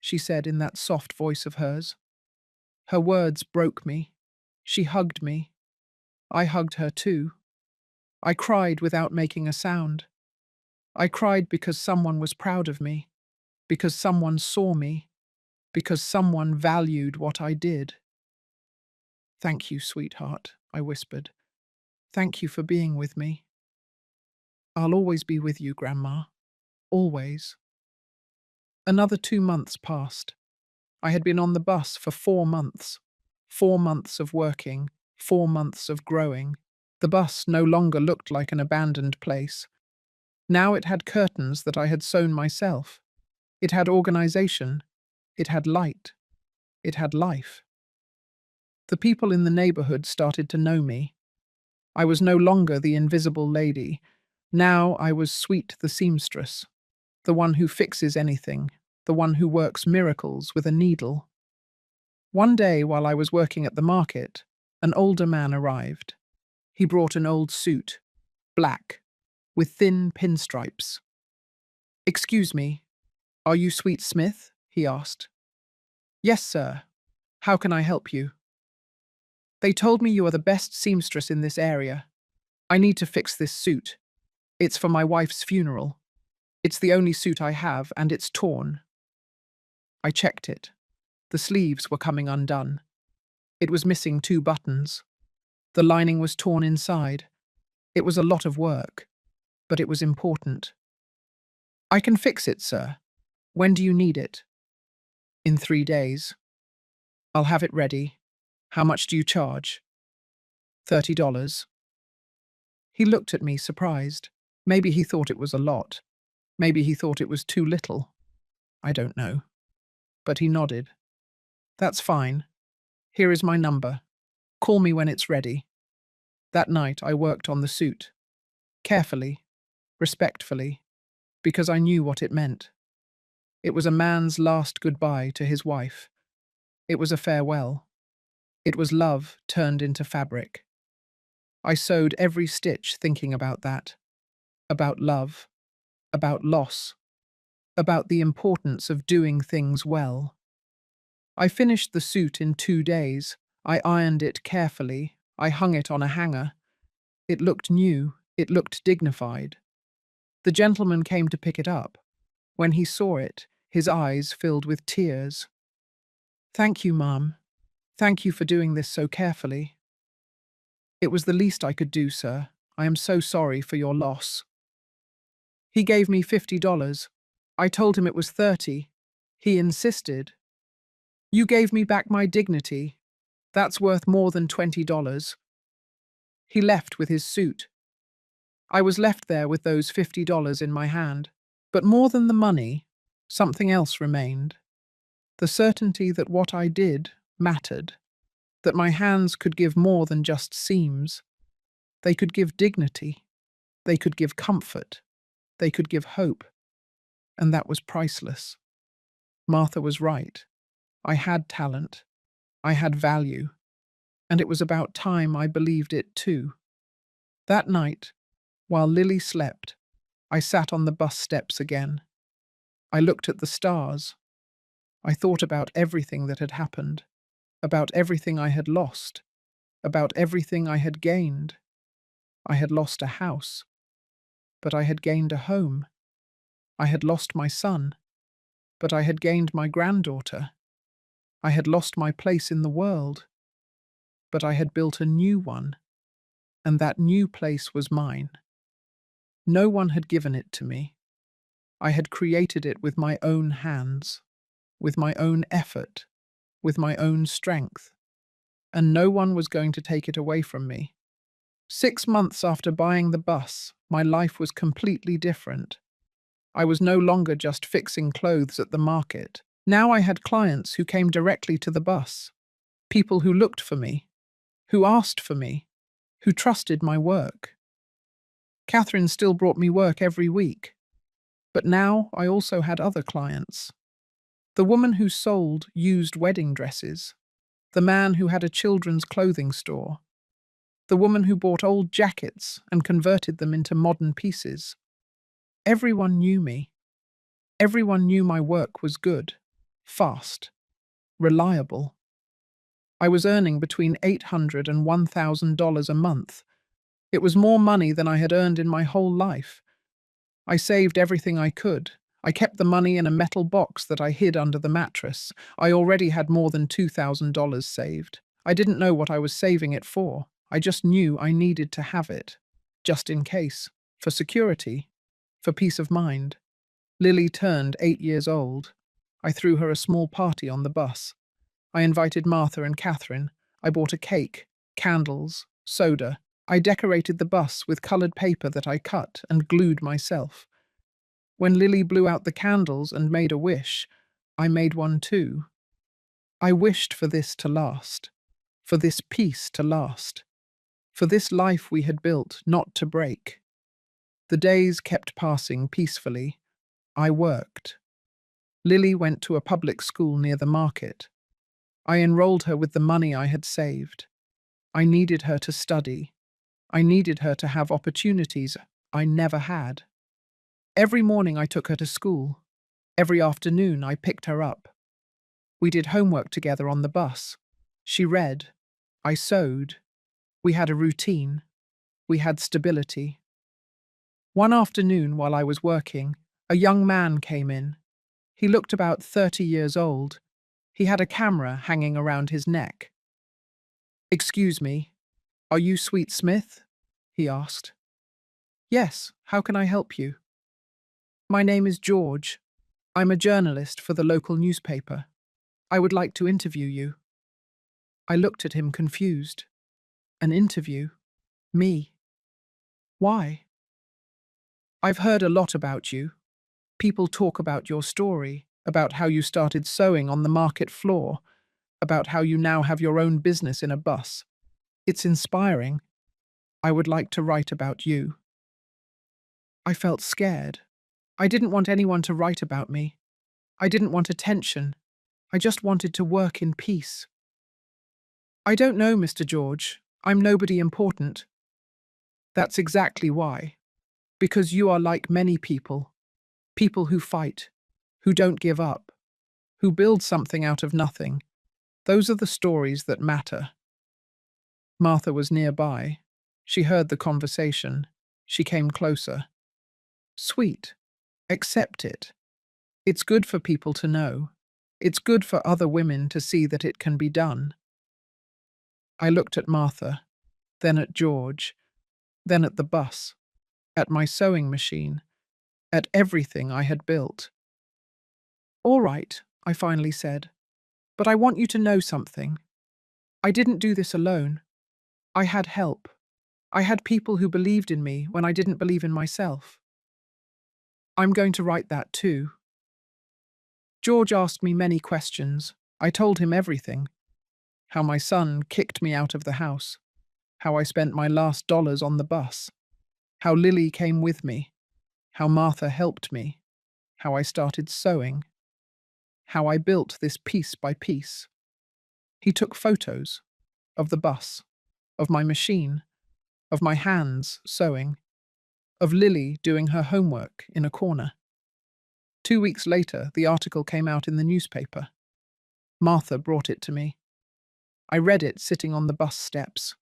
she said in that soft voice of hers. Her words broke me. She hugged me. I hugged her too. I cried without making a sound. I cried because someone was proud of me, because someone saw me, because someone valued what I did. "Thank you, sweetheart," I whispered. "Thank you for being with me." "I'll always be with you, Grandma. Always." Another 2 months passed. I had been on the bus for 4 months. 4 months of working, 4 months of growing. The bus no longer looked like an abandoned place. Now it had curtains that I had sewn myself. It had organization. It had light. It had life. The people in the neighborhood started to know me. I was no longer the invisible lady. Now I was Sweet the seamstress, the one who fixes anything, the one who works miracles with a needle. One day while I was working at the market, an older man arrived. He brought an old suit, black, with thin pinstripes. "Excuse me, are you Sweet Smith?" he asked. "Yes, sir. How can I help you?" "They told me you are the best seamstress in this area. I need to fix this suit. It's for my wife's funeral. It's the only suit I have, and it's torn." I checked it. The sleeves were coming undone. It was missing 2 buttons. The lining was torn inside. It was a lot of work, but it was important. "I can fix it, sir. When do you need it?" "In 3 days." "I'll have it ready. How much do you charge?" $30. He looked at me surprised. Maybe he thought it was a lot. Maybe he thought it was too little. I don't know. But he nodded. "That's fine. Here is my number. Call me when it's ready." That night I worked on the suit. Carefully, respectfully, because I knew what it meant. It was a man's last goodbye to his wife. It was a farewell. It was love turned into fabric. I sewed every stitch thinking about that. About love. About loss. About the importance of doing things well. I finished the suit in 2 days. I ironed it carefully. I hung it on a hanger. It looked new. It looked dignified. The gentleman came to pick it up. When he saw it, his eyes filled with tears. "Thank you, Mum. Thank you for doing this so carefully." "It was the least I could do, sir. I am so sorry for your loss." He gave me $50. I told him it was 30. He insisted. "You gave me back my dignity. That's worth more than $20. He left with his suit. I was left there with those $50 in my hand. But more than the money, something else remained. The certainty that what I did mattered. That my hands could give more than just seams. They could give dignity. They could give comfort. They could give hope. And that was priceless. Martha was right. I had talent. I had value. And it was about time I believed it too. That night, while Lily slept, I sat on the bus steps again. I looked at the stars. I thought about everything that had happened, about everything I had lost, about everything I had gained. I had lost a house, but I had gained a home. I had lost my son, but I had gained my granddaughter. I had lost my place in the world, but I had built a new one, and that new place was mine. No one had given it to me. I had created it with my own hands, with my own effort, with my own strength, and no one was going to take it away from me. 6 months after buying the bus, my life was completely different. I was no longer just fixing clothes at the market. Now I had clients who came directly to the bus, people who looked for me, who asked for me, who trusted my work. Catherine still brought me work every week, but now I also had other clients. The woman who sold used wedding dresses, the man who had a children's clothing store, the woman who bought old jackets and converted them into modern pieces. Everyone knew me. Everyone knew my work was good, fast, reliable. I was earning between $800 and $1,000 a month. It was more money than I had earned in my whole life. I saved everything I could. I kept the money in a metal box that I hid under the mattress. I already had more than $2,000 saved. I didn't know what I was saving it for. I just knew I needed to have it. Just in case. For security. For peace of mind. Lily turned 8 years old. I threw her a small party on the bus. I invited Martha and Catherine. I bought a cake, candles, soda. I decorated the bus with coloured paper that I cut and glued myself. When Lily blew out the candles and made a wish, I made one too. I wished for this to last, for this peace to last, for this life we had built not to break. The days kept passing peacefully. I worked. Lily went to a public school near the market. I enrolled her with the money I had saved. I needed her to study. I needed her to have opportunities I never had. Every morning I took her to school. Every afternoon I picked her up. We did homework together on the bus. She read. I sewed. We had a routine. We had stability. One afternoon while I was working, a young man came in. He looked about 30 years old. He had a camera hanging around his neck. "Excuse me, are you Sweet Smith?" he asked. "Yes, how can I help you?" "My name is George. I'm a journalist for the local newspaper. I would like to interview you." I looked at him confused. An interview? Me? Why? "I've heard a lot about you. People talk about your story, about how you started sewing on the market floor, about how you now have your own business in a bus. It's inspiring. I would like to write about you." I felt scared. I didn't want anyone to write about me. I didn't want attention. I just wanted to work in peace. "I don't know, Mr. George. I'm nobody important." "That's exactly why. Because you are like many people. People who fight, who don't give up, who build something out of nothing. Those are the stories that matter." Martha was nearby. She heard the conversation. She came closer. "Sweet. Accept it. It's good for people to know. It's good for other women to see that it can be done." I looked at Martha, then at George, then at the bus, at my sewing machine, at everything I had built. "All right," I finally said, "but I want you to know something. I didn't do this alone. I had help. I had people who believed in me when I didn't believe in myself." "I'm going to write that too." George asked me many questions. I told him everything. How my son kicked me out of the house. How I spent my last dollars on the bus. How Lily came with me. How Martha helped me. How I started sewing. How I built this piece by piece. He took photos of the bus, of my machine, of my hands sewing, of Lily doing her homework in a corner. 2 weeks later, the article came out in the newspaper. Martha brought it to me. I read it sitting on the bus steps.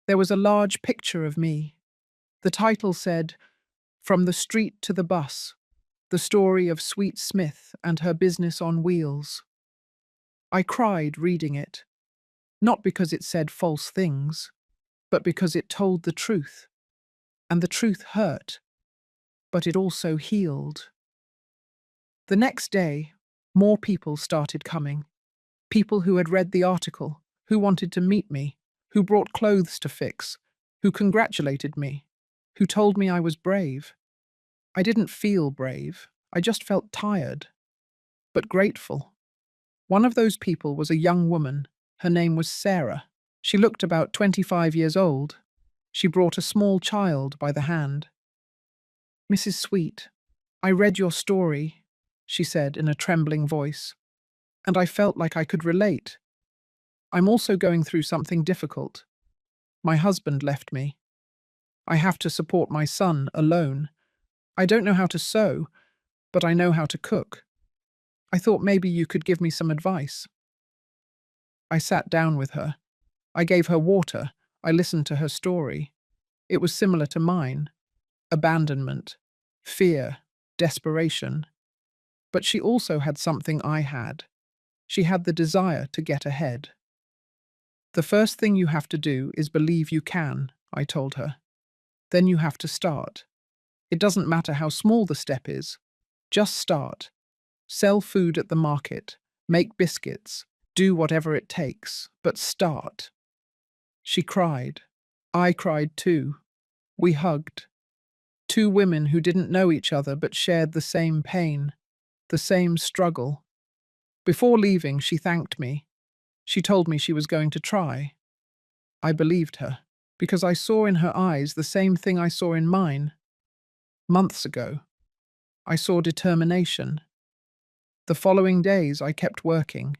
There was a large picture of me. The title said, "From the Street to the Bus, the story of Sweet Smith and her business on wheels." I cried reading it, not because it said false things, but because it told the truth. And the truth hurt, but it also healed. The next day, more people started coming. People who had read the article, who wanted to meet me, who brought clothes to fix, who congratulated me, who told me I was brave. I didn't feel brave, I just felt tired, but grateful. One of those people was a young woman. Her name was Sarah. She looked about 25 years old. She brought a small child by the hand. "Mrs. Sweet, I read your story," she said in a trembling voice, "and I felt like I could relate. I'm also going through something difficult. My husband left me. I have to support my son alone. I don't know how to sew, but I know how to cook. I thought maybe you could give me some advice." I sat down with her. I gave her water. I listened to her story. It was similar to mine. Abandonment, fear, desperation. But she also had something I had. She had the desire to get ahead. "The first thing you have to do is believe you can," I told her. "Then you have to start. It doesn't matter how small the step is. Just start. Sell food at the market, make biscuits, do whatever it takes, but start." She cried. I cried too. We hugged. Two women who didn't know each other but shared the same pain, the same struggle. Before leaving, she thanked me. She told me she was going to try. I believed her, because I saw in her eyes the same thing I saw in mine. Months ago, I saw determination. The following days, I kept working.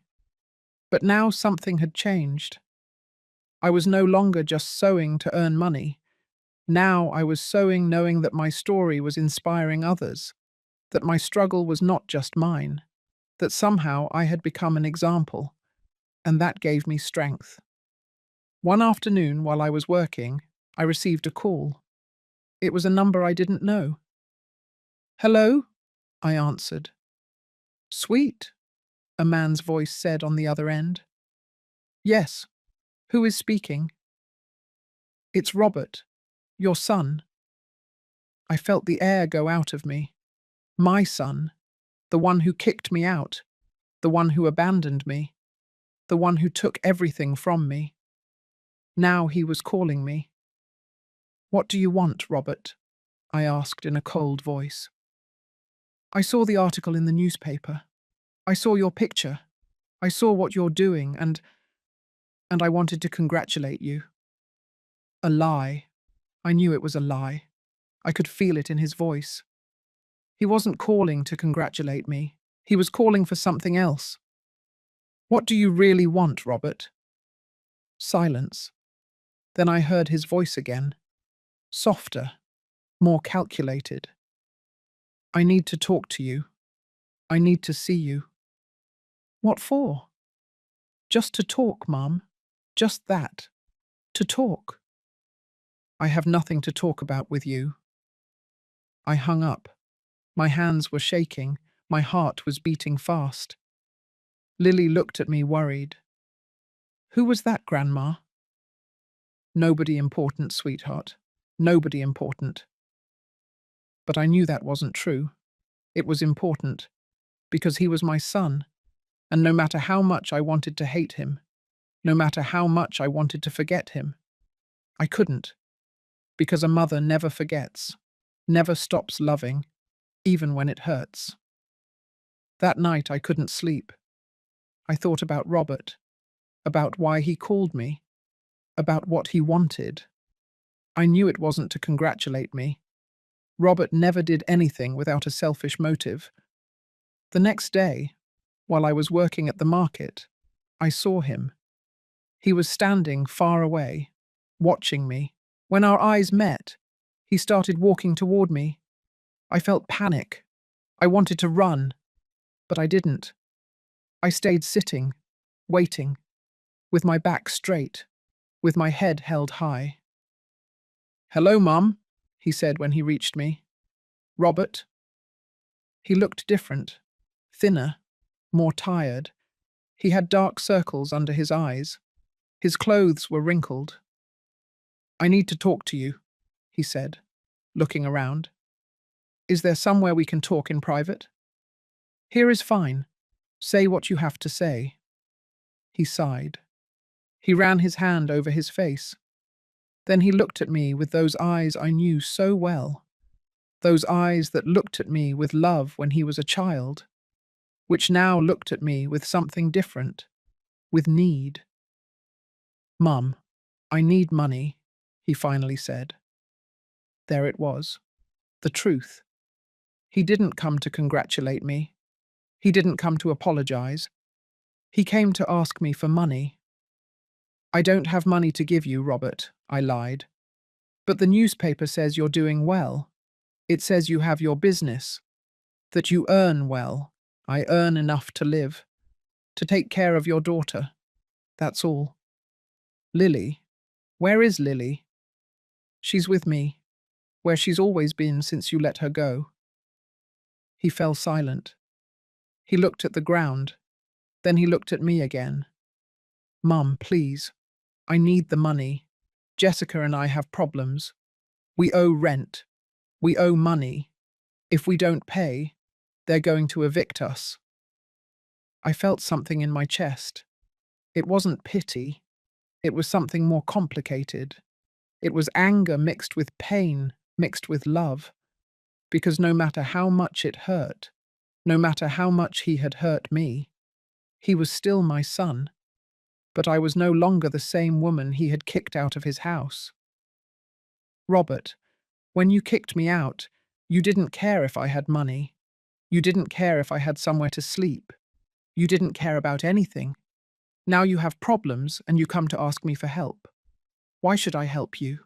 But now something had changed. I was no longer just sewing to earn money. Now I was sewing knowing that my story was inspiring others, that my struggle was not just mine, that somehow I had become an example, and that gave me strength. One afternoon while I was working, I received a call. It was a number I didn't know. "Hello?" I answered. "Sweet," a man's voice said on the other end. "Yes. Who is speaking?" "It's Robert, your son." I felt the air go out of me. My son, the one who kicked me out, the one who abandoned me, the one who took everything from me. Now he was calling me. "What do you want, Robert?" I asked in a cold voice. "I saw the article in the newspaper. I saw your picture. I saw what you're doing, and I wanted to congratulate you." A lie. I knew it was a lie. I could feel it in his voice. He wasn't calling to congratulate me. He was calling for something else. "What do you really want, Robert?" Silence. Then I heard his voice again. Softer, more calculated. "I need to talk to you. I need to see you." "What for?" "Just to talk, Mum. Just that. To talk." "I have nothing to talk about with you." I hung up. My hands were shaking. My heart was beating fast. Lily looked at me worried. "Who was that, Grandma?" "Nobody important, sweetheart. Nobody important." But I knew that wasn't true. It was important, because he was my son, and no matter how much I wanted to hate him, no matter how much I wanted to forget him, I couldn't, because a mother never forgets, never stops loving, even when it hurts. That night I couldn't sleep. I thought about Robert, about why he called me, about what he wanted. I knew it wasn't to congratulate me. Robert never did anything without a selfish motive. The next day, while I was working at the market, I saw him. He was standing far away, watching me, When our eyes met, he started walking toward me. I felt panic. I wanted to run, but I didn't. I stayed sitting, waiting, with my back straight, with my head held high. "Hello, Mum," he said when he reached me. "Robert?" He looked different, thinner, more tired. He had dark circles under his eyes. His clothes were wrinkled. "I need to talk to you," he said, looking around. "Is there somewhere we can talk in private?" "Here is fine. Say what you have to say." He sighed. He ran his hand over his face. Then he looked at me with those eyes I knew so well. Those eyes that looked at me with love when he was a child, which now looked at me with something different, with need. "Mum, I need money," he finally said. There it was, the truth. He didn't come to congratulate me. He didn't come to apologize. He came to ask me for money. "I don't have money to give you, Robert," I lied. "But the newspaper says you're doing well. It says you have your business, that you earn well. I earn enough to live, to take care of your daughter. That's all." "Lily? Where is Lily?" "She's with me, where she's always been since you let her go." He fell silent. He looked at the ground. Then he looked at me again. "Mum, please. I need the money. Jessica and I have problems. We owe rent. We owe money. If we don't pay, they're going to evict us." I felt something in my chest. It wasn't pity. It was something more complicated. It was anger mixed with pain, mixed with love. Because no matter how much it hurt, no matter how much he had hurt me, he was still my son. But I was no longer the same woman he had kicked out of his house. "Robert, when you kicked me out, you didn't care if I had money. You didn't care if I had somewhere to sleep. You didn't care about anything. Now you have problems and you come to ask me for help. Why should I help you?"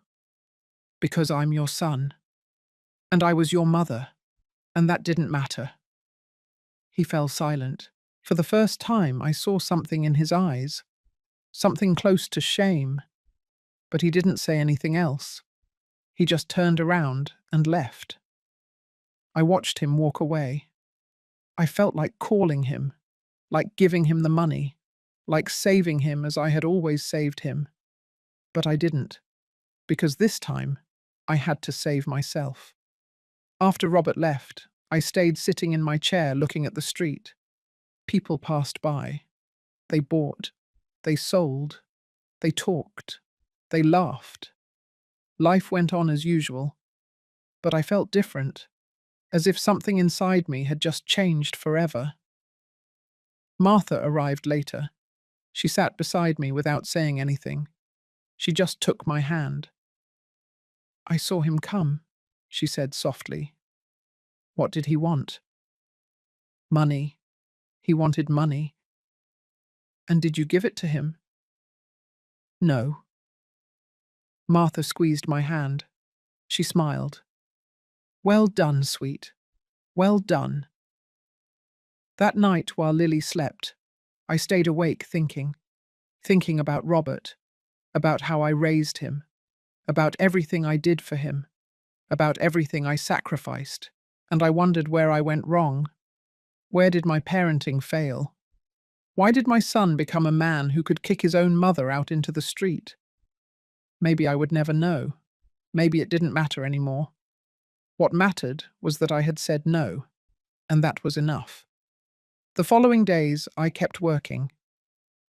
"Because I'm your son. And I was your mother. And that didn't matter." He fell silent. For the first time, I saw something in his eyes. Something close to shame. But he didn't say anything else. He just turned around and left. I watched him walk away. I felt like calling him, like giving him the money, like saving him as I had always saved him. But I didn't, because this time I had to save myself. After Robert left, I stayed sitting in my chair looking at the street. People passed by. They bought. They sold. They talked. They laughed. Life went on as usual. But I felt different, as if something inside me had just changed forever. Martha arrived later. She sat beside me without saying anything. She just took my hand. "I saw him come," she said softly. "What did he want?" "Money. He wanted money." "And did you give it to him?" "No." Martha squeezed my hand. She smiled. "Well done, sweet. Well done." That night, while Lily slept, I stayed awake thinking about Robert, about how I raised him, about everything I did for him, about everything I sacrificed, and I wondered where I went wrong. Where did my parenting fail? Why did my son become a man who could kick his own mother out into the street? Maybe I would never know. Maybe it didn't matter anymore. What mattered was that I had said no, and that was enough. The following days, I kept working.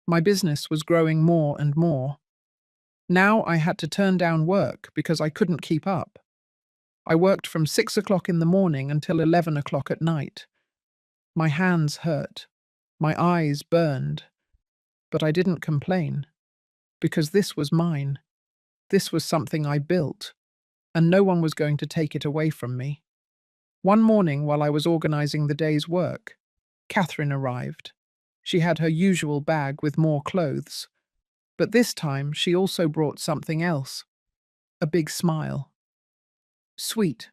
My business was growing more and more. Now I had to turn down work because I couldn't keep up. I worked from 6 o'clock in the morning until 11 o'clock at night. My hands hurt. My eyes burned. But I didn't complain, because this was mine. This was something I built, and no one was going to take it away from me. One morning, while I was organizing the day's work, Catherine arrived. She had her usual bag with more clothes, but this time she also brought something else. a big smile. Sweet,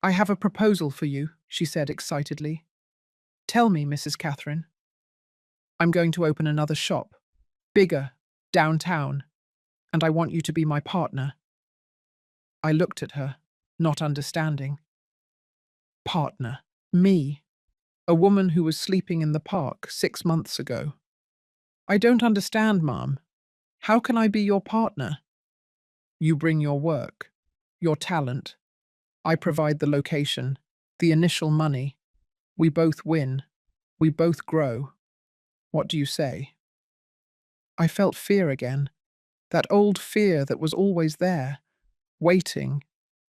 I have a proposal for you, she said excitedly. Tell me, Mrs. Catherine. I'm going to open another shop, bigger, downtown, and I want you to be my partner. I looked at her, not understanding. Partner. Me. A woman who was sleeping in the park 6 months ago. I don't understand, Mom. How can I be your partner? You bring your work, your talent. I provide the location, the initial money. We both win. We both grow. What do you say? I felt fear again. That old fear that was always there, waiting,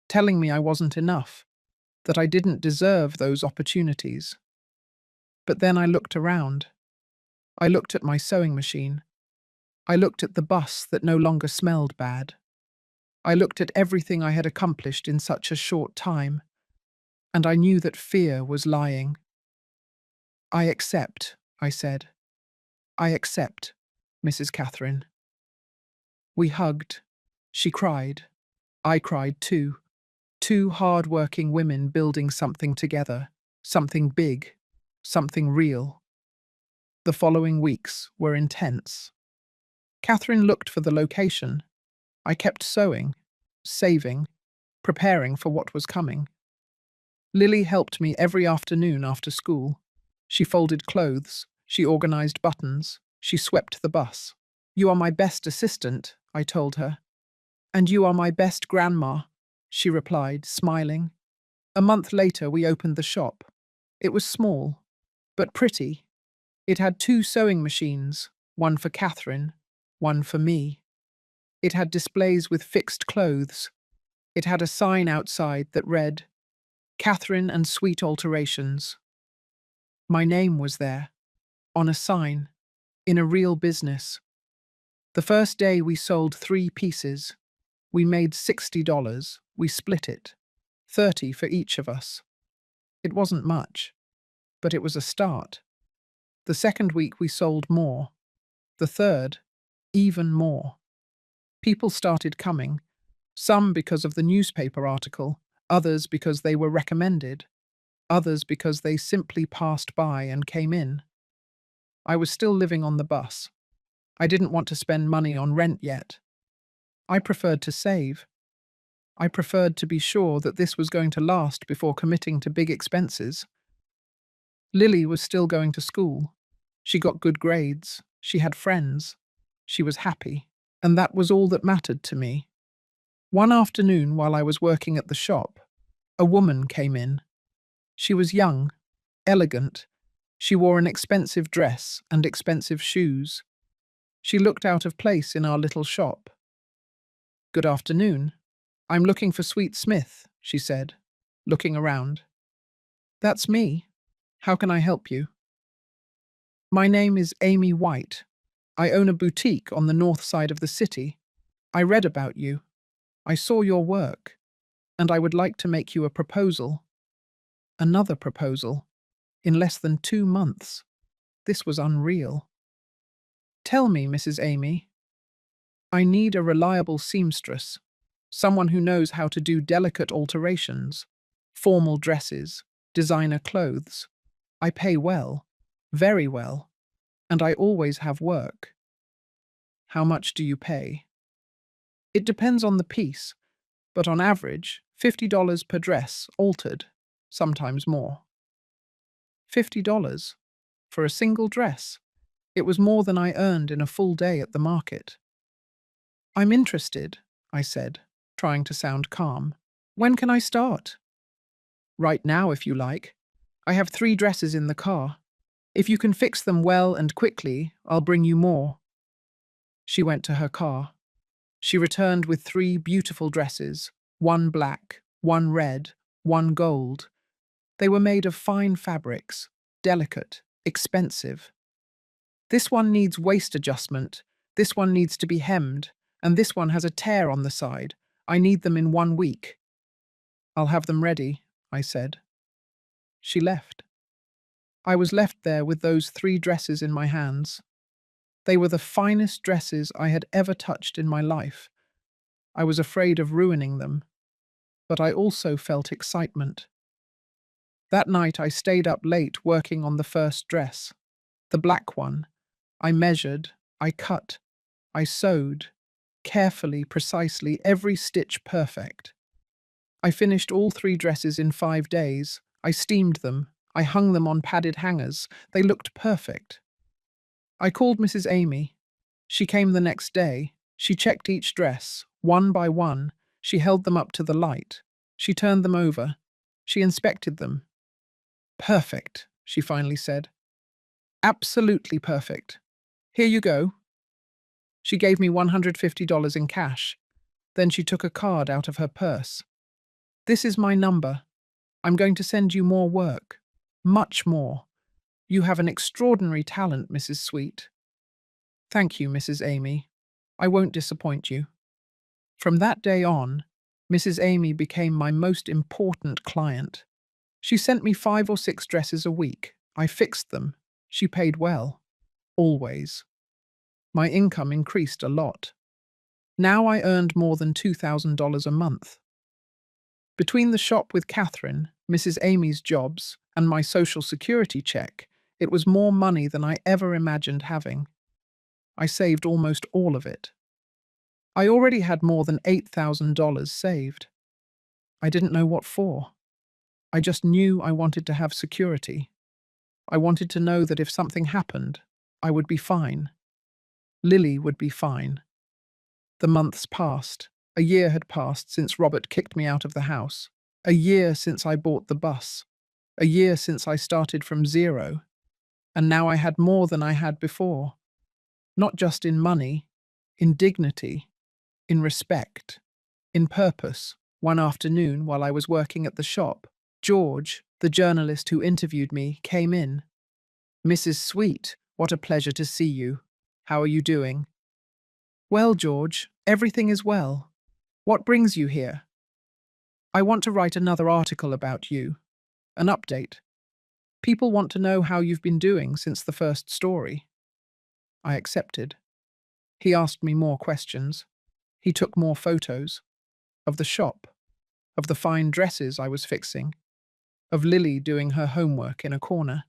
telling me I wasn't enough, that I didn't deserve those opportunities. But then I looked around. I looked at my sewing machine. I looked at the bus that no longer smelled bad. I looked at everything I had accomplished in such a short time, and I knew that fear was lying. I accept, I said. I accept, Mrs. Catherine. We hugged. She cried. I cried too. Two hard-working women building something together, something big, something real. The following weeks were intense. Catherine looked for the location. I kept sewing, saving, preparing for what was coming. Lily helped me every afternoon after school. She folded clothes, she organized buttons, she swept the bus. You are my best assistant, I told her. And you are my best grandma, she replied, smiling. A month later, we opened the shop. It was small, but pretty. It had 2 sewing machines, one for Catherine, one for me. It had displays with fixed clothes. It had a sign outside that read, Catherine and Sweet Alterations. My name was there, on a sign, in a real business. The first day we sold 3 pieces. We made $60. We split it, 30 for each of us. It wasn't much, but it was a start. The second week we sold more. The third, even more. People started coming, some because of the newspaper article, others because they were recommended, others because they simply passed by and came in. I was still living on the bus. I didn't want to spend money on rent yet. I preferred to save. I preferred to be sure that this was going to last before committing to big expenses. Lily was still going to school. She got good grades. She had friends. She was happy. And that was all that mattered to me. One afternoon, while I was working at the shop, a woman came in. She was young, elegant. She wore an expensive dress and expensive shoes. She looked out of place in our little shop. Good afternoon. I'm looking for Sweet Smith, she said, looking around. That's me. How can I help you? My name is Amy White. I own a boutique on the north side of the city. I read about you. I saw your work, and I would like to make you a proposal. Another proposal. In less than 2 months. This was unreal. Tell me, Mrs. Amy. I need a reliable seamstress, someone who knows how to do delicate alterations, formal dresses, designer clothes. I pay well, very well, and I always have work. How much do you pay? It depends on the piece, but on average, $50 per dress, altered, sometimes more. $50 for a single dress. It was more than I earned in a full day at the market. I'm interested, I said, trying to sound calm. When can I start? Right now, if you like. I have 3 dresses in the car. If you can fix them well and quickly, I'll bring you more. She went to her car. She returned with 3 beautiful dresses, one black, one red, one gold. They were made of fine fabrics, delicate, expensive. This one needs waist adjustment, this one needs to be hemmed, and this one has a tear on the side. I need them in 1 week. I'll have them ready, I said. She left. I was left there with those 3 dresses in my hands. They were the finest dresses I had ever touched in my life. I was afraid of ruining them, but I also felt excitement. That night I stayed up late working on the first dress, the black one. I measured, I cut, I sewed, carefully, precisely, every stitch perfect. I finished all 3 dresses in 5 days. I steamed them. I hung them on padded hangers. They looked perfect. I called Mrs. Amy. She came the next day. She checked each dress, one by one. She held them up to the light. She turned them over. She inspected them. Perfect, she finally said. Absolutely perfect. Here you go. She gave me $150 in cash. Then she took a card out of her purse. This is my number. I'm going to send you more work. Much more. You have an extraordinary talent, Mrs. Sweet. Thank you, Mrs. Amy. I won't disappoint you. From that day on, Mrs. Amy became my most important client. She sent me 5 or 6 dresses a week. I fixed them. She paid well. Always. My income increased a lot. Now I earned more than $2,000 a month. Between the shop with Catherine, Mrs. Amy's jobs, and my social security check, it was more money than I ever imagined having. I saved almost all of it. I already had more than $8,000 saved. I didn't know what for. I just knew I wanted to have security. I wanted to know that if something happened, I would be fine. Lily would be fine. The months passed. A year had passed since Robert kicked me out of the house. A year since I bought the bus. A year since I started from zero. And now I had more than I had before. Not just in money, in dignity, in respect, in purpose. One afternoon, while I was working at the shop, George, the journalist who interviewed me, came in. "Mrs. Sweet, what a pleasure to see you. How are you doing?" "Well, George, everything is well. What brings you here?" "I want to write another article about you. An update. People want to know how you've been doing since the first story." I accepted. He asked me more questions. He took more photos. Of the shop. Of the fine dresses I was fixing. Of Lily doing her homework in a corner.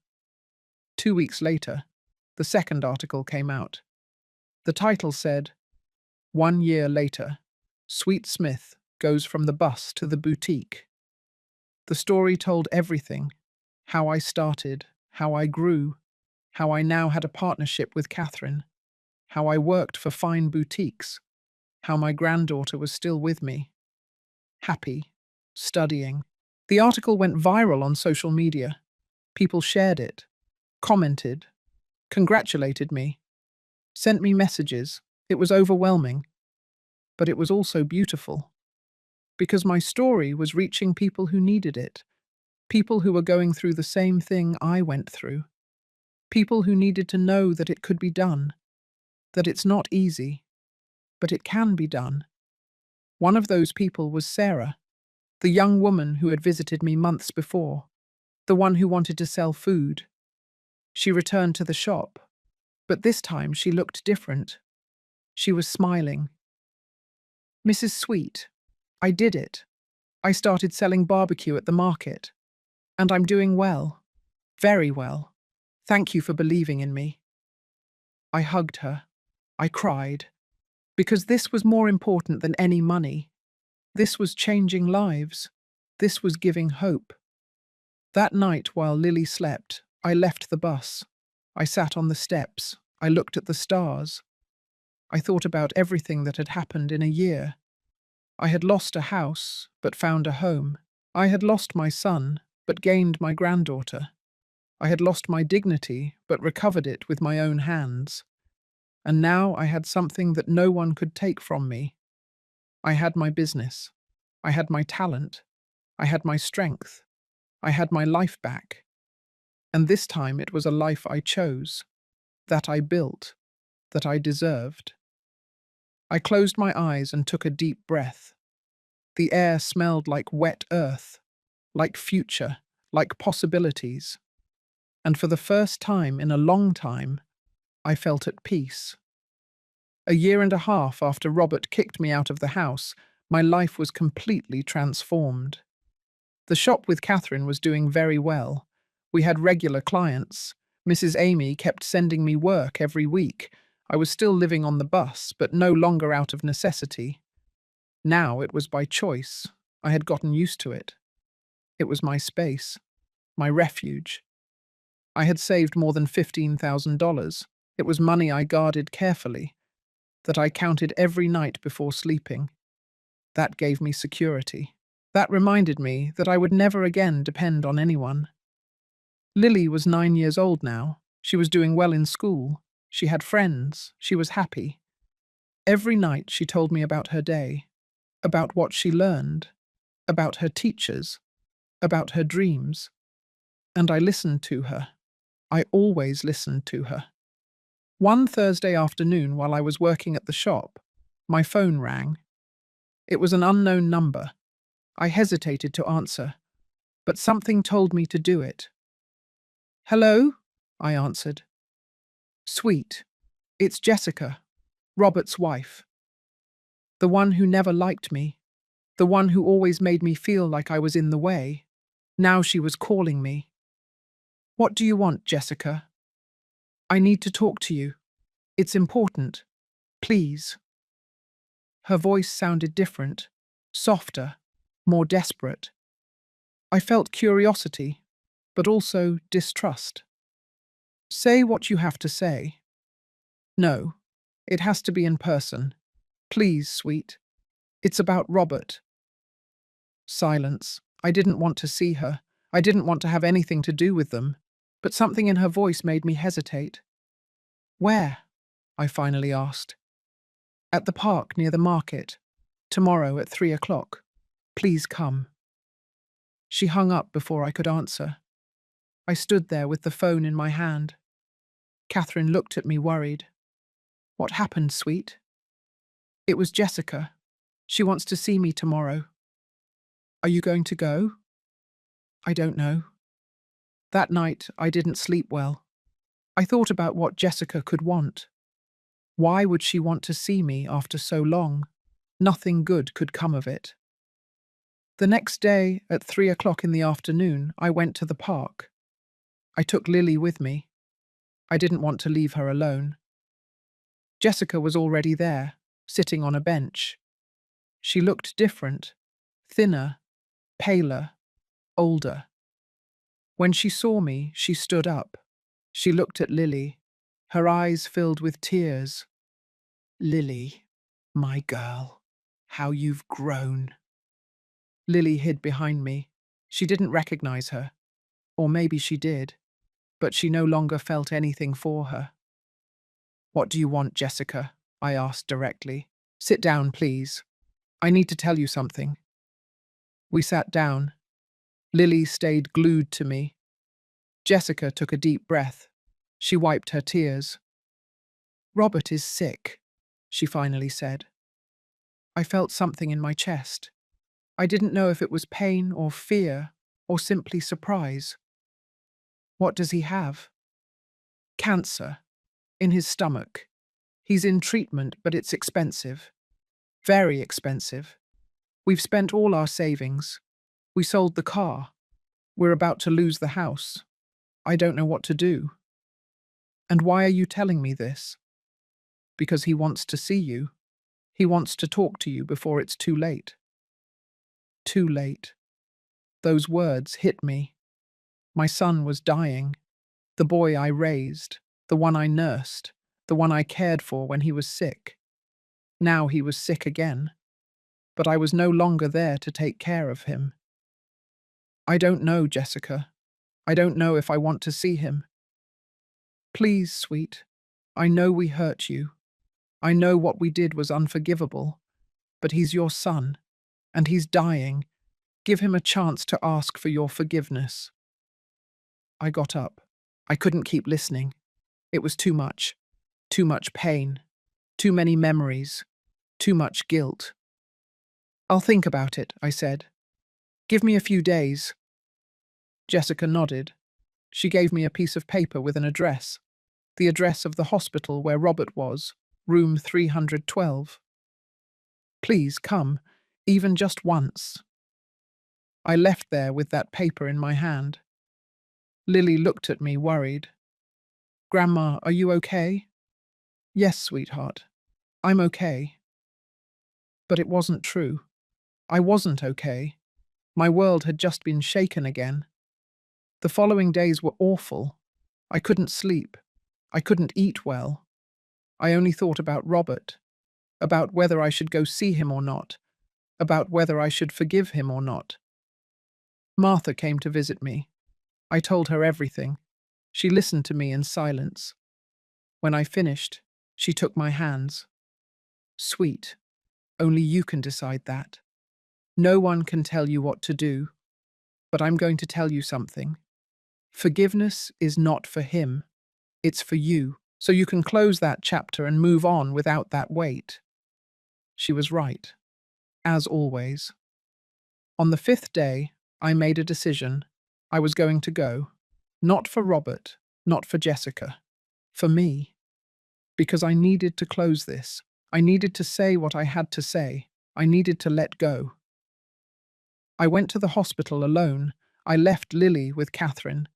2 weeks later, the second article came out. The title said, "1 year later, Sweet Smith goes from the bus to the boutique." The story told everything. How I started, how I grew, how I now had a partnership with Catherine, how I worked for fine boutiques, how my granddaughter was still with me, happy, studying. The article went viral on social media. People shared it, commented, congratulated me, sent me messages. It was overwhelming, but it was also beautiful, because my story was reaching people who needed it, people who were going through the same thing I went through, people who needed to know that it could be done, that it's not easy, but it can be done. One of those people was Sarah, the young woman who had visited me months before, the one who wanted to sell food. She returned to the shop, but this time she looked different. She was smiling. "Mrs. Sweet, I did it. I started selling barbecue at the market. And I'm doing well. Very well. Thank you for believing in me." I hugged her. I cried. Because this was more important than any money. This was changing lives. This was giving hope. That night, while Lily slept, I left the bus. I sat on the steps. I looked at the stars. I thought about everything that had happened in a year. I had lost a house, but found a home. I had lost my son, but gained my granddaughter. I had lost my dignity, but recovered it with my own hands. And now I had something that no one could take from me. I had my business. I had my talent. I had my strength. I had my life back. And this time it was a life I chose, that I built, that I deserved. I closed my eyes and took a deep breath. The air smelled like wet earth, like future, like possibilities. And for the first time in a long time, I felt at peace. A year and a half after Robert kicked me out of the house, my life was completely transformed. The shop with Catherine was doing very well. We had regular clients. Mrs. Amy kept sending me work every week. I was still living on the bus, but no longer out of necessity. Now it was by choice. I had gotten used to it. It was my space, my refuge. I had saved more than $15,000. It was money I guarded carefully, that I counted every night before sleeping. That gave me security. That reminded me that I would never again depend on anyone. Lily was 9 years old now. She was doing well in school. She had friends. She was happy. Every night she told me about her day, about what she learned, about her teachers, about her dreams. And I listened to her. I always listened to her. One Thursday afternoon, while I was working at the shop, my phone rang. It was an unknown number. I hesitated to answer, but something told me to do it. "Hello?" I answered. "Sweet, it's Jessica, Robert's wife. The one who never liked me, the one who always made me feel like I was in the way. Now she was calling me. What do you want, Jessica? I need to talk to you. It's important. Please." Her voice sounded different, softer, more desperate. I felt curiosity, but also distrust. "Say what you have to say." "No, it has to be in person. Please, sweet. It's about Robert." Silence. I didn't want to see her. I didn't want to have anything to do with them, but something in her voice made me hesitate. "Where?" I finally asked. "At the park near the market. Tomorrow at 3 o'clock. Please come." She hung up before I could answer. I stood there with the phone in my hand. Catherine looked at me worried. "What happened, sweet?" "It was Jessica. She wants to see me tomorrow." "Are you going to go?" "I don't know." That night, I didn't sleep well. I thought about what Jessica could want. Why would she want to see me after so long? Nothing good could come of it. The next day, at 3 o'clock in the afternoon, I went to the park. I took Lily with me. I didn't want to leave her alone. Jessica was already there, sitting on a bench. She looked different, thinner, paler, older. When she saw me, she stood up. She looked at Lily. Her eyes filled with tears. "Lily, my girl, how you've grown." Lily hid behind me. She didn't recognize her. Or maybe she did, but she no longer felt anything for her. "What do you want, Jessica?" I asked directly. "Sit down, please. I need to tell you something." We sat down. Lily stayed glued to me. Jessica took a deep breath. She wiped her tears. "Robert is sick," she finally said. I felt something in my chest. I didn't know if it was pain or fear or simply surprise. "What does he have?" "Cancer. In his stomach. He's in treatment, but it's expensive. Very expensive. We've spent all our savings. We sold the car. We're about to lose the house. I don't know what to do." "And why are you telling me this?" "Because he wants to see you. He wants to talk to you before it's too late." Too late. Those words hit me. My son was dying. The boy I raised, the one I nursed, the one I cared for when he was sick. Now he was sick again. But I was no longer there to take care of him. "I don't know, Jessica. I don't know if I want to see him." "Please, sweet. I know we hurt you. I know what we did was unforgivable. But he's your son, and he's dying. Give him a chance to ask for your forgiveness." I got up. I couldn't keep listening. It was too much. Too much pain. Too many memories. Too much guilt. "I'll think about it," I said. "Give me a few days." Jessica nodded. She gave me a piece of paper with an address. The address of the hospital where Robert was. room 312. Please come, even just once. I left there with that paper in my hand. Lily looked at me, worried. Grandma, are you okay? Yes, sweetheart. I'm okay. But it wasn't true. I wasn't okay. My world had just been shaken again. The following days were awful. I couldn't sleep. I couldn't eat well. I only thought about Robert, about whether I should go see him or not, about whether I should forgive him or not. Martha came to visit me. I told her everything. She listened to me in silence. When I finished, she took my hands. Sweet, only you can decide that. No one can tell you what to do, but I'm going to tell you something. Forgiveness is not for him, it's for you, so you can close that chapter and move on without that weight. She was right, as always. On the 5th day, I made a decision. I was going to go. Not for Robert, not for Jessica. For me. Because I needed to close this. I needed to say what I had to say. I needed to let go. I went to the hospital alone. I left Lily with Catherine.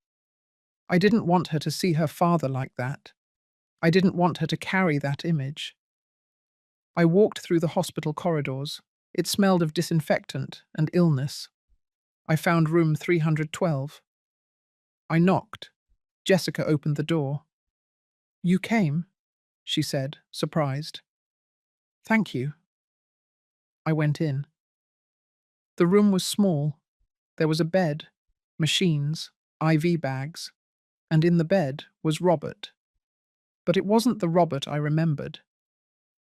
I didn't want her to see her father like that. I didn't want her to carry that image. I walked through the hospital corridors. It smelled of disinfectant and illness. I found room 312. I knocked. Jessica opened the door. You came, she said, surprised. Thank you. I went in. The room was small. There was a bed, machines, IV bags, and in the bed was Robert. But it wasn't the Robert I remembered.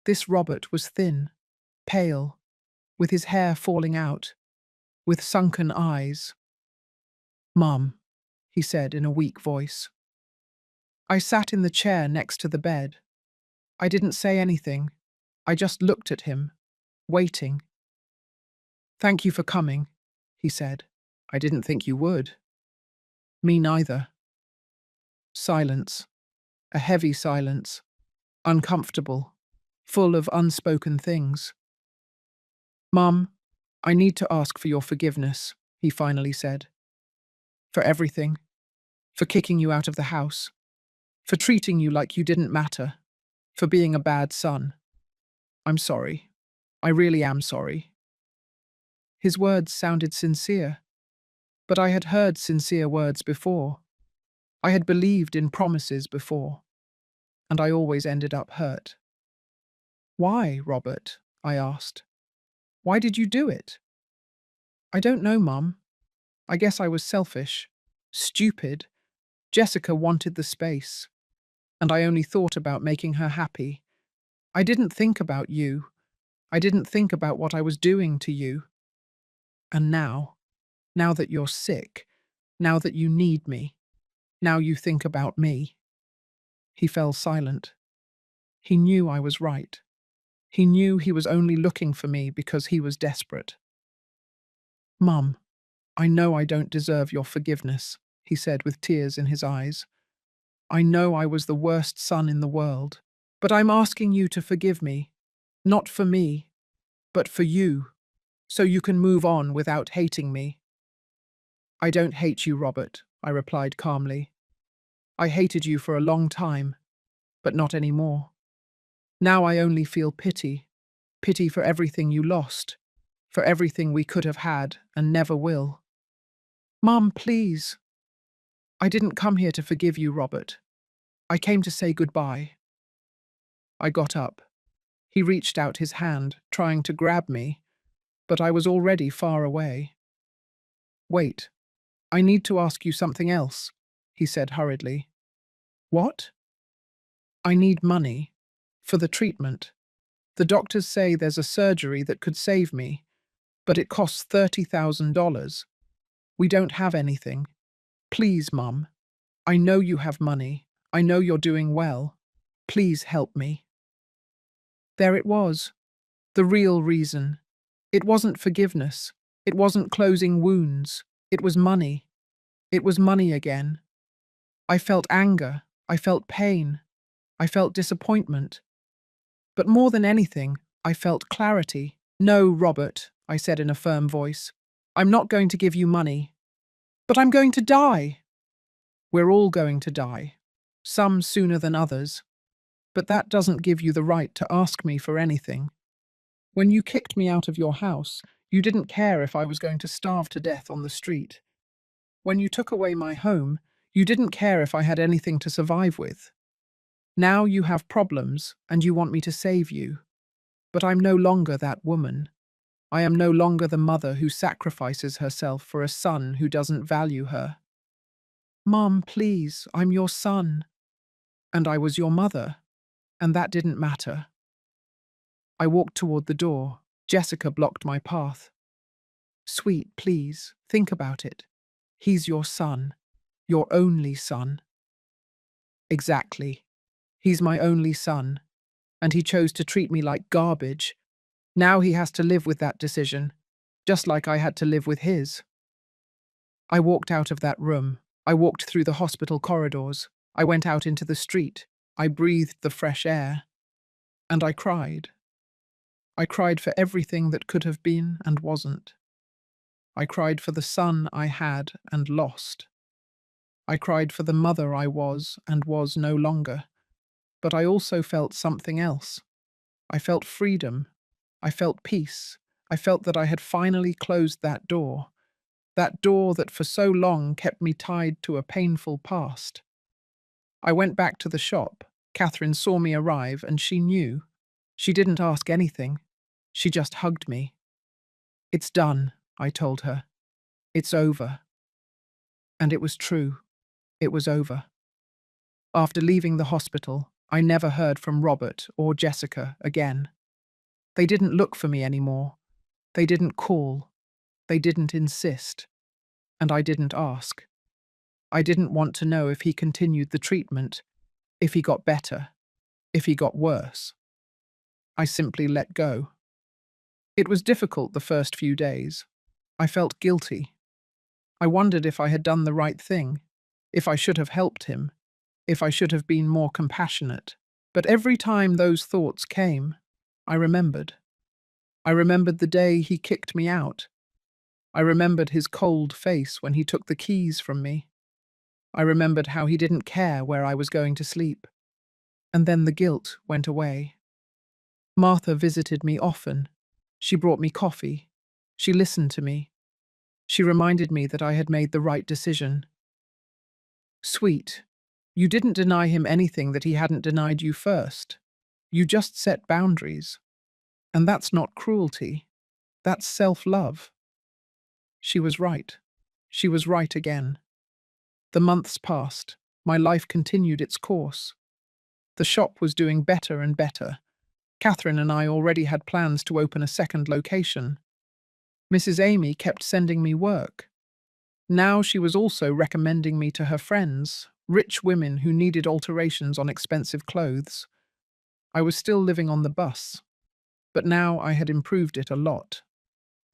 This Robert was thin, pale, with his hair falling out, with sunken eyes. Mum, he said in a weak voice. I sat in the chair next to the bed. I didn't say anything. I just looked at him, waiting. Thank you for coming, he said. I didn't think you would. Me neither. Silence. A heavy silence. Uncomfortable. Full of unspoken things. Mum, I need to ask for your forgiveness, he finally said. For everything. For kicking you out of the house. For treating you like you didn't matter. For being a bad son. I'm sorry. I really am sorry. His words sounded sincere. But I had heard sincere words before. I had believed in promises before. And I always ended up hurt. Why, Robert? I asked. Why did you do it? I don't know, Mum. I guess I was selfish. Stupid. Jessica wanted the space. And I only thought about making her happy. I didn't think about you. I didn't think about what I was doing to you. And now that you're sick, now that you need me, now you think about me. He fell silent. He knew I was right. He knew he was only looking for me because he was desperate. Mum, I know I don't deserve your forgiveness, he said with tears in his eyes. I know I was the worst son in the world, but I'm asking you to forgive me, not for me, but for you, so you can move on without hating me. I don't hate you, Robert, I replied calmly. I hated you for a long time, but not anymore. Now I only feel pity, pity for everything you lost, for everything we could have had and never will. Mum, please. I didn't come here to forgive you, Robert. I came to say goodbye. I got up. He reached out his hand, trying to grab me, but I was already far away. Wait, I need to ask you something else, he said hurriedly. What? I need money. For the treatment. The doctors say there's a surgery that could save me, but it costs $30,000. We don't have anything. Please, Mum. I know you have money. I know you're doing well. Please help me. There it was. The real reason. It wasn't forgiveness. It wasn't closing wounds. It was money. It was money again. I felt anger. I felt pain. I felt disappointment. But more than anything, I felt clarity. No, Robert, I said in a firm voice. I'm not going to give you money. But I'm going to die. We're all going to die. Some sooner than others. But that doesn't give you the right to ask me for anything. When you kicked me out of your house, you didn't care if I was going to starve to death on the street. When you took away my home, you didn't care if I had anything to survive with. Now you have problems, and you want me to save you. But I'm no longer that woman. I am no longer the mother who sacrifices herself for a son who doesn't value her. Mom, please, I'm your son. And I was your mother, and that didn't matter. I walked toward the door. Jessica blocked my path. Sweet, please, think about it. He's your son. Your only son. Exactly. He's my only son. And he chose to treat me like garbage. Now he has to live with that decision, just like I had to live with his. I walked out of that room. I walked through the hospital corridors. I went out into the street. I breathed the fresh air. And I cried. I cried for everything that could have been and wasn't. I cried for the son I had and lost. I cried for the mother I was and was no longer. But I also felt something else. I felt freedom. I felt peace. I felt that I had finally closed that door that for so long kept me tied to a painful past. I went back to the shop. Catherine saw me arrive, and she knew. She didn't ask anything. She just hugged me. It's done, I told her. It's over. And it was true. It was over. After leaving the hospital, I never heard from Robert or Jessica again. They didn't look for me anymore. They didn't call. They didn't insist. And I didn't ask. I didn't want to know if he continued the treatment, if he got better, if he got worse. I simply let go. It was difficult the first few days. I felt guilty. I wondered if I had done the right thing, if I should have helped him, if I should have been more compassionate. But every time those thoughts came, I remembered. I remembered the day he kicked me out. I remembered his cold face when he took the keys from me. I remembered how he didn't care where I was going to sleep. And then the guilt went away. Martha visited me often. She brought me coffee. She listened to me. She reminded me that I had made the right decision. Sweet, you didn't deny him anything that he hadn't denied you first. You just set boundaries. And that's not cruelty. That's self-love. She was right. She was right again. The months passed. My life continued its course. The shop was doing better and better. Catherine and I already had plans to open a second location. Mrs. Amy kept sending me work. Now she was also recommending me to her friends, rich women who needed alterations on expensive clothes. I was still living on the bus, but now I had improved it a lot.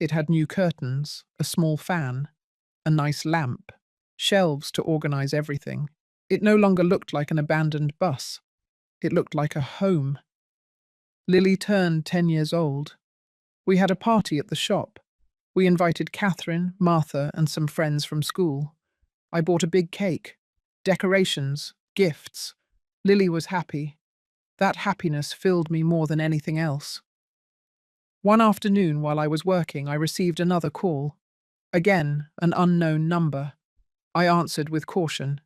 It had new curtains, a small fan, a nice lamp, shelves to organize everything. It no longer looked like an abandoned bus. It looked like a home. Lily turned 10 years old. We had a party at the shop. We invited Catherine, Martha, and some friends from school. I bought a big cake, decorations, gifts. Lily was happy. That happiness filled me more than anything else. One afternoon while I was working, I received another call. Again, an unknown number. I answered with caution.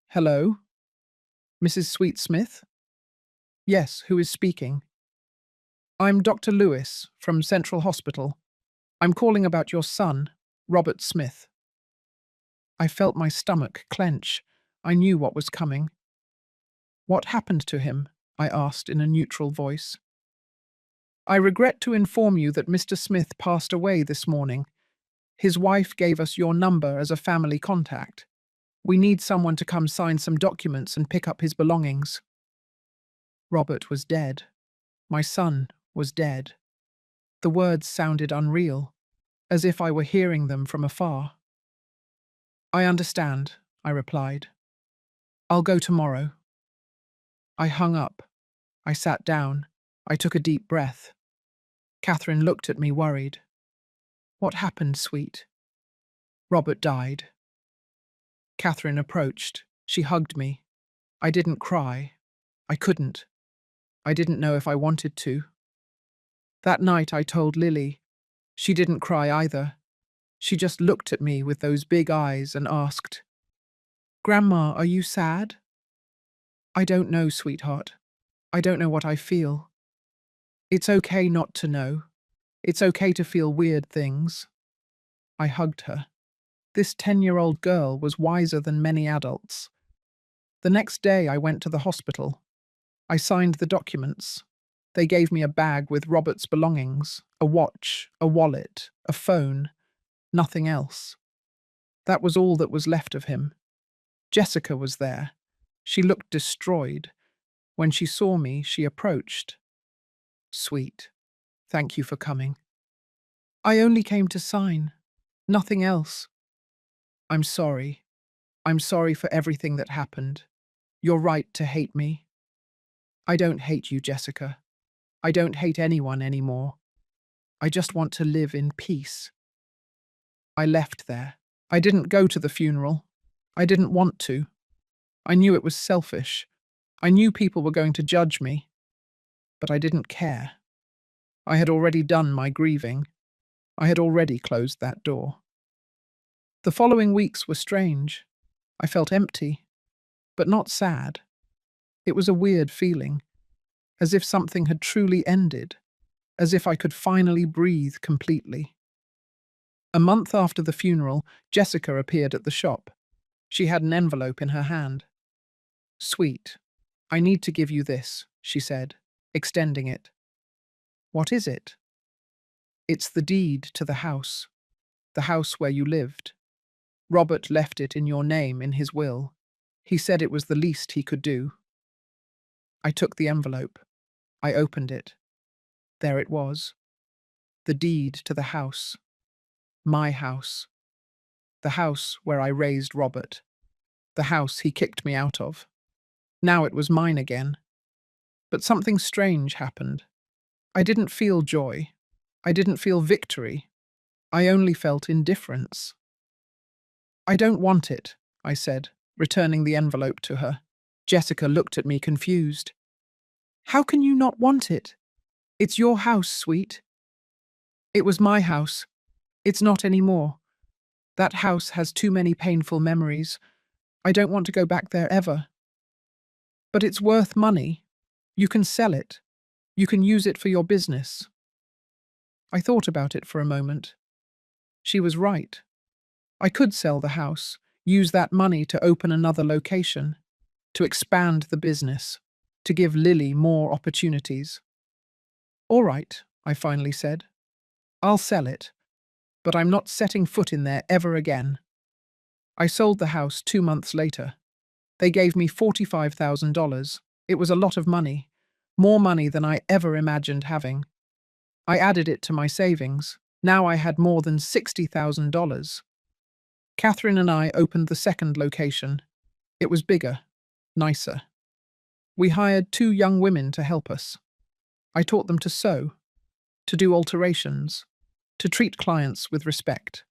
Hello? Mrs. Sweet Smith? Yes, who is speaking? I'm Dr. Lewis from Central Hospital. I'm calling about your son, Robert Smith. I felt my stomach clench. I knew what was coming. What happened to him? I asked in a neutral voice. I regret to inform you that Mr. Smith passed away this morning. His wife gave us your number as a family contact. We need someone to come sign some documents and pick up his belongings. Robert was dead. My son was dead. The words sounded unreal, as if I were hearing them from afar. I understand, I replied. I'll go tomorrow. I hung up. I sat down. I took a deep breath. Catherine looked at me worried. What happened, sweet? Robert died. Catherine approached. She hugged me. I didn't cry. I couldn't. I didn't know if I wanted to. That night I told Lily. She didn't cry either. She just looked at me with those big eyes and asked, Grandma, are you sad? I don't know, sweetheart. I don't know what I feel. It's okay not to know. It's okay to feel weird things. I hugged her. This 10-year-old girl was wiser than many adults. The next day I went to the hospital. I signed the documents. They gave me a bag with Robert's belongings, a watch, a wallet, a phone, nothing else. That was all that was left of him. Jessica was there. She looked destroyed. When she saw me, she approached. Sweet, thank you for coming. I only came to sign. Nothing else. I'm sorry. I'm sorry for everything that happened. You're right to hate me. I don't hate you, Jessica. I don't hate anyone anymore. I just want to live in peace. I left there. I didn't go to the funeral. I didn't want to. I knew it was selfish. I knew people were going to judge me. But I didn't care. I had already done my grieving. I had already closed that door. The following weeks were strange. I felt empty, but not sad. It was a weird feeling, as if something had truly ended, as if I could finally breathe completely. A month after the funeral, Jessica appeared at the shop. She had an envelope in her hand. Sweet, I need to give you this, she said, extending it. What is it? It's the deed to the house where you lived. Robert left it in your name in his will. He said it was the least he could do. I took the envelope. I opened it. There it was. The deed to the house. My house. The house where I raised Robert. The house he kicked me out of. Now it was mine again. But something strange happened. I didn't feel joy. I didn't feel victory. I only felt indifference. I don't want it, I said, returning the envelope to her. Jessica looked at me confused. How can you not want it? It's your house, sweet. It was my house. It's not anymore. That house has too many painful memories. I don't want to go back there ever. But it's worth money. You can sell it. You can use it for your business. I thought about it for a moment. She was right. I could sell the house, use that money to open another location, to expand the business, to give Lily more opportunities. All right, I finally said. I'll sell it, but I'm not setting foot in there ever again. I sold the house 2 months later. They gave me $45,000. It was a lot of money, more money than I ever imagined having. I added it to my savings. Now I had more than $60,000. Catherine and I opened the second location. It was bigger, nicer. We hired 2 young women to help us. I taught them to sew, to do alterations, to treat clients with respect.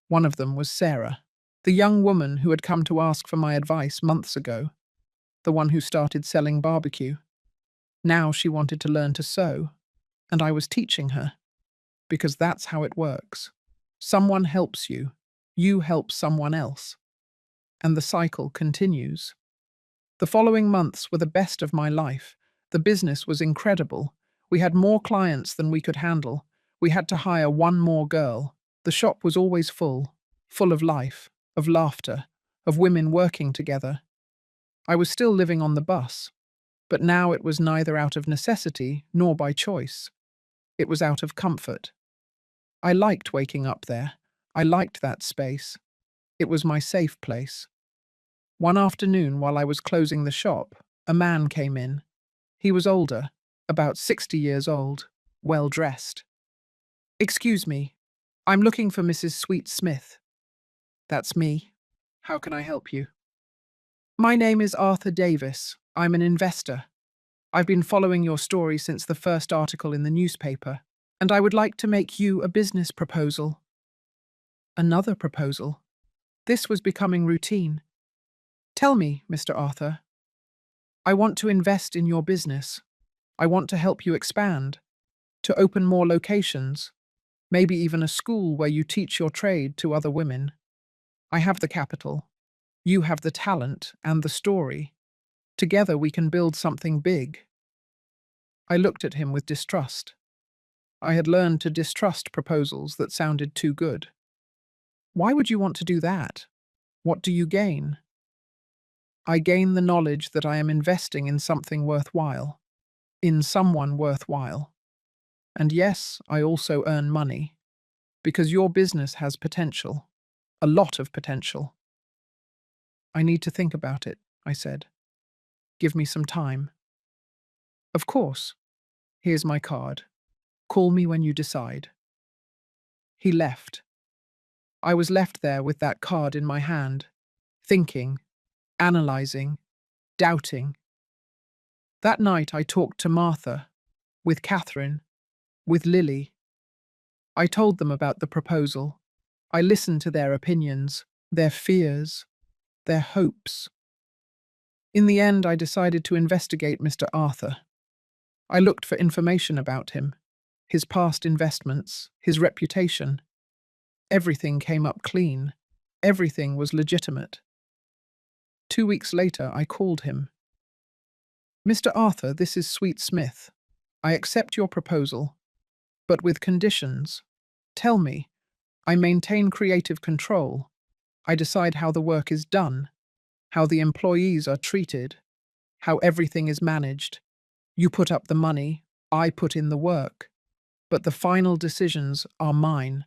One of them was Sarah, the young woman who had come to ask for my advice months ago, the one who started selling barbecue. Now she wanted to learn to sew, and I was teaching her, because that's how it works. Someone helps you, you help someone else, and the cycle continues. The following months were the best of my life. The business was incredible. We had more clients than we could handle. We had to hire 1 more girl. The shop was always full of life, of laughter, of women working together. I was still living on the bus, but now it was neither out of necessity nor by choice. It was out of comfort. I liked waking up there. I liked that space. It was my safe place. One afternoon, while I was closing the shop, a man came in. He was older, about 60 years old, well-dressed. "Excuse me, I'm looking for Mrs. Sweet Smith." "That's me. How can I help you?" "My name is Arthur Davis. I'm an investor." I've been following your story since the first article in the newspaper, and I would like to make you a business proposal. Another proposal? This was becoming routine. Tell me, Mr. Arthur. I want to invest in your business. I want to help you expand, to open more locations, maybe even a school where you teach your trade to other women. I have the capital. You have the talent and the story. Together we can build something big. I looked at him with distrust. I had learned to distrust proposals that sounded too good. Why would you want to do that? What do you gain? I gain the knowledge that I am investing in something worthwhile, in someone worthwhile. And yes, I also earn money, because your business has potential, a lot of potential. I need to think about it, I said. Give me some time. Of course. Here's my card. Call me when you decide. He left. I was left there with that card in my hand, thinking, analyzing, doubting. That night I talked to Martha, with Catherine, with Lily. I told them about the proposal. I listened to their opinions, their fears, their hopes. In the end, I decided to investigate Mr. Arthur. I looked for information about him, his past investments, his reputation. Everything came up clean. Everything was legitimate. 2 weeks later, I called him. Mr. Arthur, this is Sweet Smith. I accept your proposal, but with conditions. Tell me, I maintain creative control. I decide how the work is done, how the employees are treated, how everything is managed. You put up the money, I put in the work, but the final decisions are mine.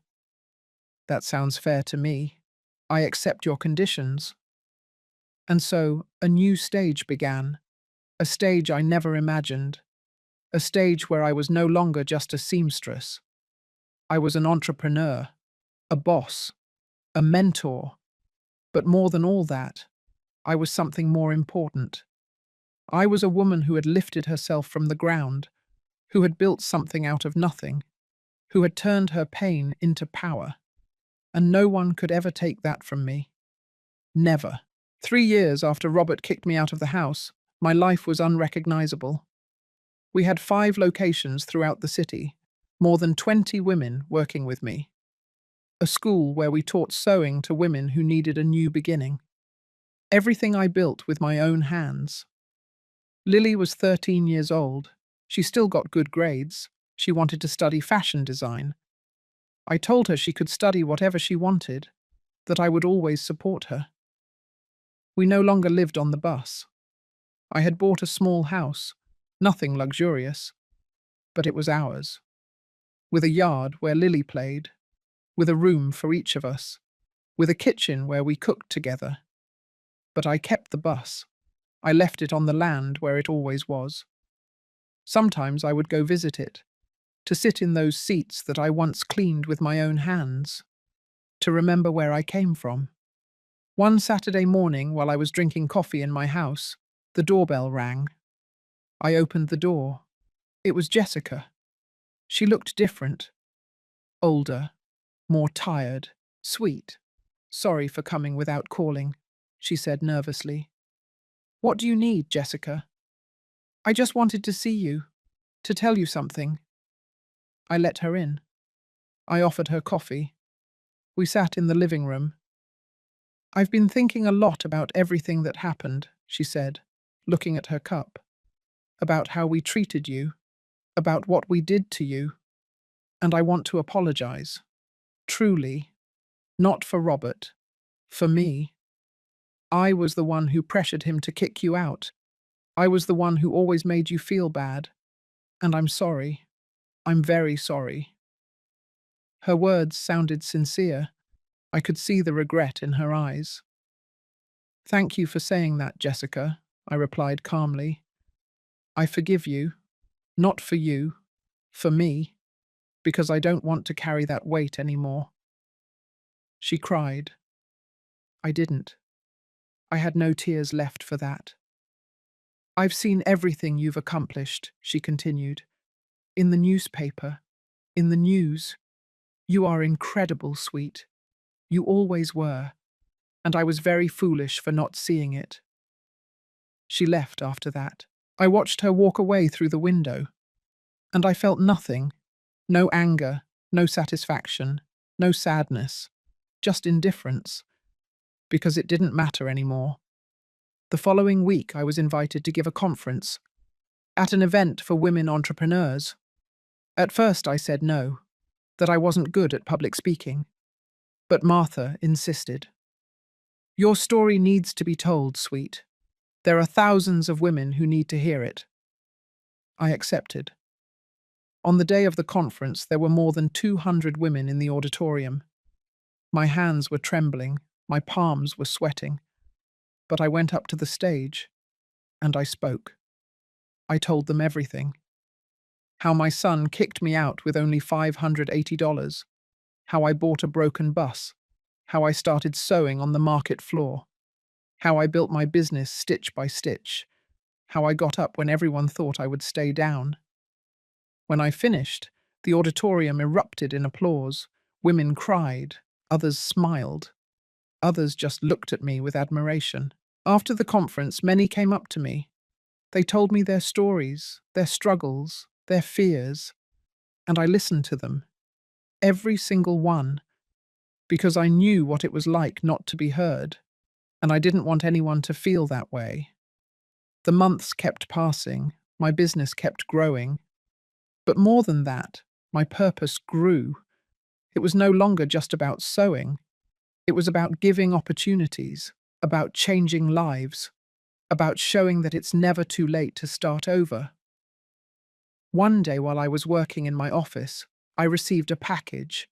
That sounds fair to me. I accept your conditions. And so, a new stage began, a stage I never imagined, a stage where I was no longer just a seamstress. I was an entrepreneur, a boss, a mentor, but more than all that, I was something more important. I was a woman who had lifted herself from the ground, who had built something out of nothing, who had turned her pain into power. And no one could ever take that from me. Never. 3 years after Robert kicked me out of the house, my life was unrecognizable. We had 5 locations throughout the city, more than 20 women working with me. A school where we taught sewing to women who needed a new beginning. Everything I built with my own hands. Lily was 13 years old. She still got good grades. She wanted to study fashion design. I told her she could study whatever she wanted, that I would always support her. We no longer lived on the bus. I had bought a small house, nothing luxurious, but it was ours, with a yard where Lily played, with a room for each of us, with a kitchen where we cooked together. But I kept the bus. I left it on the land where it always was. Sometimes I would go visit it, to sit in those seats that I once cleaned with my own hands, to remember where I came from. One Saturday morning, while I was drinking coffee in my house, the doorbell rang. I opened the door. It was Jessica. She looked different. Older, more tired, sweet. "Sorry for coming without calling," she said nervously. "What do you need, Jessica?" "I just wanted to see you, to tell you something." I let her in. I offered her coffee. We sat in the living room. "I've been thinking a lot about everything that happened," she said, looking at her cup. "About how we treated you, about what we did to you. And I want to apologize. Truly. Not for Robert. For me. I was the one who pressured him to kick you out. I was the one who always made you feel bad. And I'm sorry. I'm very sorry." Her words sounded sincere. I could see the regret in her eyes. "Thank you for saying that, Jessica," I replied calmly. "I forgive you. Not for you. For me. Because I don't want to carry that weight anymore." She cried. I didn't. I had no tears left for that. I've seen everything you've accomplished, she continued. In the newspaper, in the news. You are incredible, sweet. You always were, and I was very foolish for not seeing it. She left after that. I watched her walk away through the window, and I felt nothing. No anger, no satisfaction, no sadness, just indifference, because it didn't matter anymore. The following week, I was invited to give a conference at an event for women entrepreneurs. At first, I said no, that I wasn't good at public speaking. But Martha insisted. Your story needs to be told, sweet. There are thousands of women who need to hear it. I accepted. On the day of the conference, there were more than 200 women in the auditorium. My hands were trembling, my palms were sweating. But I went up to the stage, and I spoke. I told them everything. How my son kicked me out with only $580. How I bought a broken bus. How I started sewing on the market floor. How I built my business stitch by stitch. How I got up when everyone thought I would stay down. When I finished, the auditorium erupted in applause. Women cried, others smiled, others just looked at me with admiration. After the conference, many came up to me. They told me their stories, their struggles, their fears, and I listened to them, every single one, because I knew what it was like not to be heard, and I didn't want anyone to feel that way. The months kept passing, my business kept growing, but more than that, my purpose grew. It was no longer just about sewing. It was about giving opportunities, about changing lives, about showing that it's never too late to start over. One day while I was working in my office, I received a package.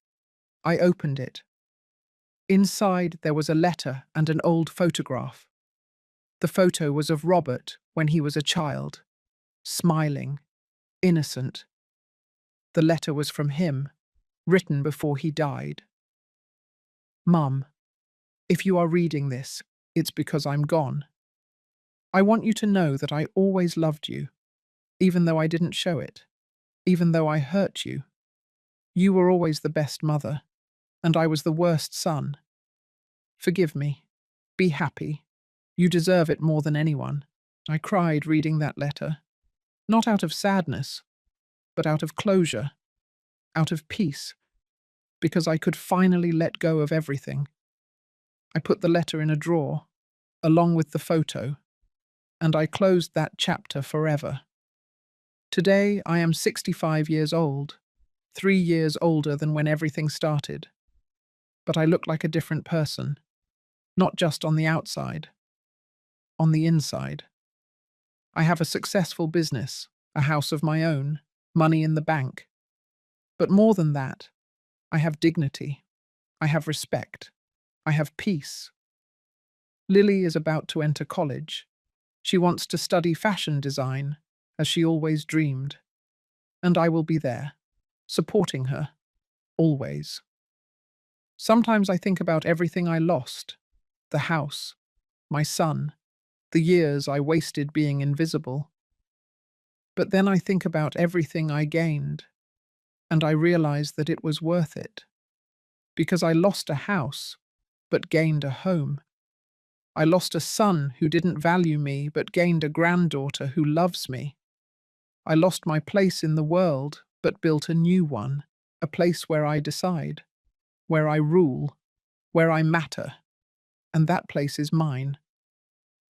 I opened it. Inside there was a letter and an old photograph. The photo was of Robert when he was a child, smiling, innocent. The letter was from him, written before he died. Mum, if you are reading this, it's because I'm gone. I want you to know that I always loved you, even though I didn't show it, even though I hurt you. You were always the best mother, and I was the worst son. Forgive me. Be happy. You deserve it more than anyone. I cried reading that letter, not out of sadness, but out of closure, out of peace, because I could finally let go of everything. I put the letter in a drawer, along with the photo, and I closed that chapter forever. Today, I am 65 years old, 3 years older than when everything started. But I look like a different person, not just on the outside, on the inside. I have a successful business, a house of my own, money in the bank. But more than that, I have dignity, I have respect, I have peace. Lily is about to enter college. She wants to study fashion design, as she always dreamed. And I will be there, supporting her, always. Sometimes I think about everything I lost, the house, my son, the years I wasted being invisible. But then I think about everything I gained, and I realize that it was worth it. Because I lost a house, but gained a home. I lost a son who didn't value me, but gained a granddaughter who loves me. I lost my place in the world, but built a new one, a place where I decide, where I rule, where I matter, and that place is mine.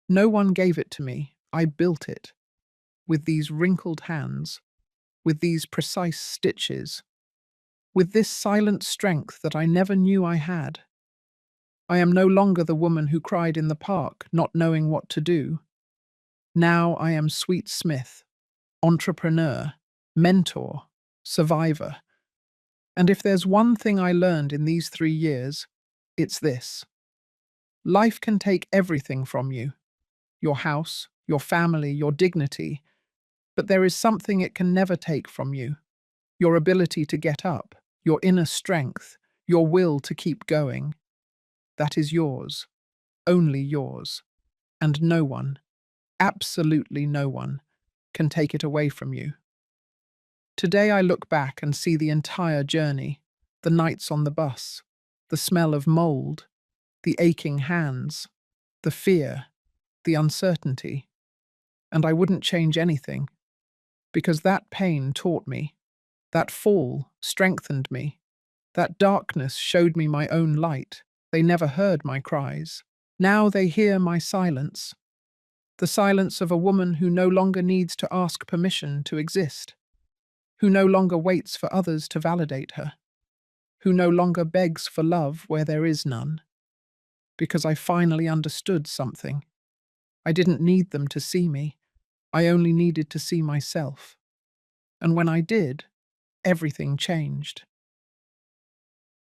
No one gave it to me, I built it, with these wrinkled hands, with these precise stitches, with this silent strength that I never knew I had. I am no longer the woman who cried in the park, not knowing what to do. Now I am Sweet Smith, entrepreneur, mentor, survivor. And if there's one thing I learned in these 3 years, it's this. Life can take everything from you, your house, your family, your dignity, but there is something it can never take from you, your ability to get up, your inner strength, your will to keep going. That is yours, only yours, and no one, Absolutely no one can take it away from you. Today I look back and see the entire journey, the nights on the bus, the smell of mold, the aching hands, the fear, the uncertainty, and I wouldn't change anything, because that pain taught me, that fall strengthened me, that darkness showed me my own light. They never heard my cries. Now they hear my silence, the silence of a woman who no longer needs to ask permission to exist, who no longer waits for others to validate her, who no longer begs for love where there is none. Because I finally understood something. I didn't need them to see me. I only needed to see myself. And when I did, everything changed.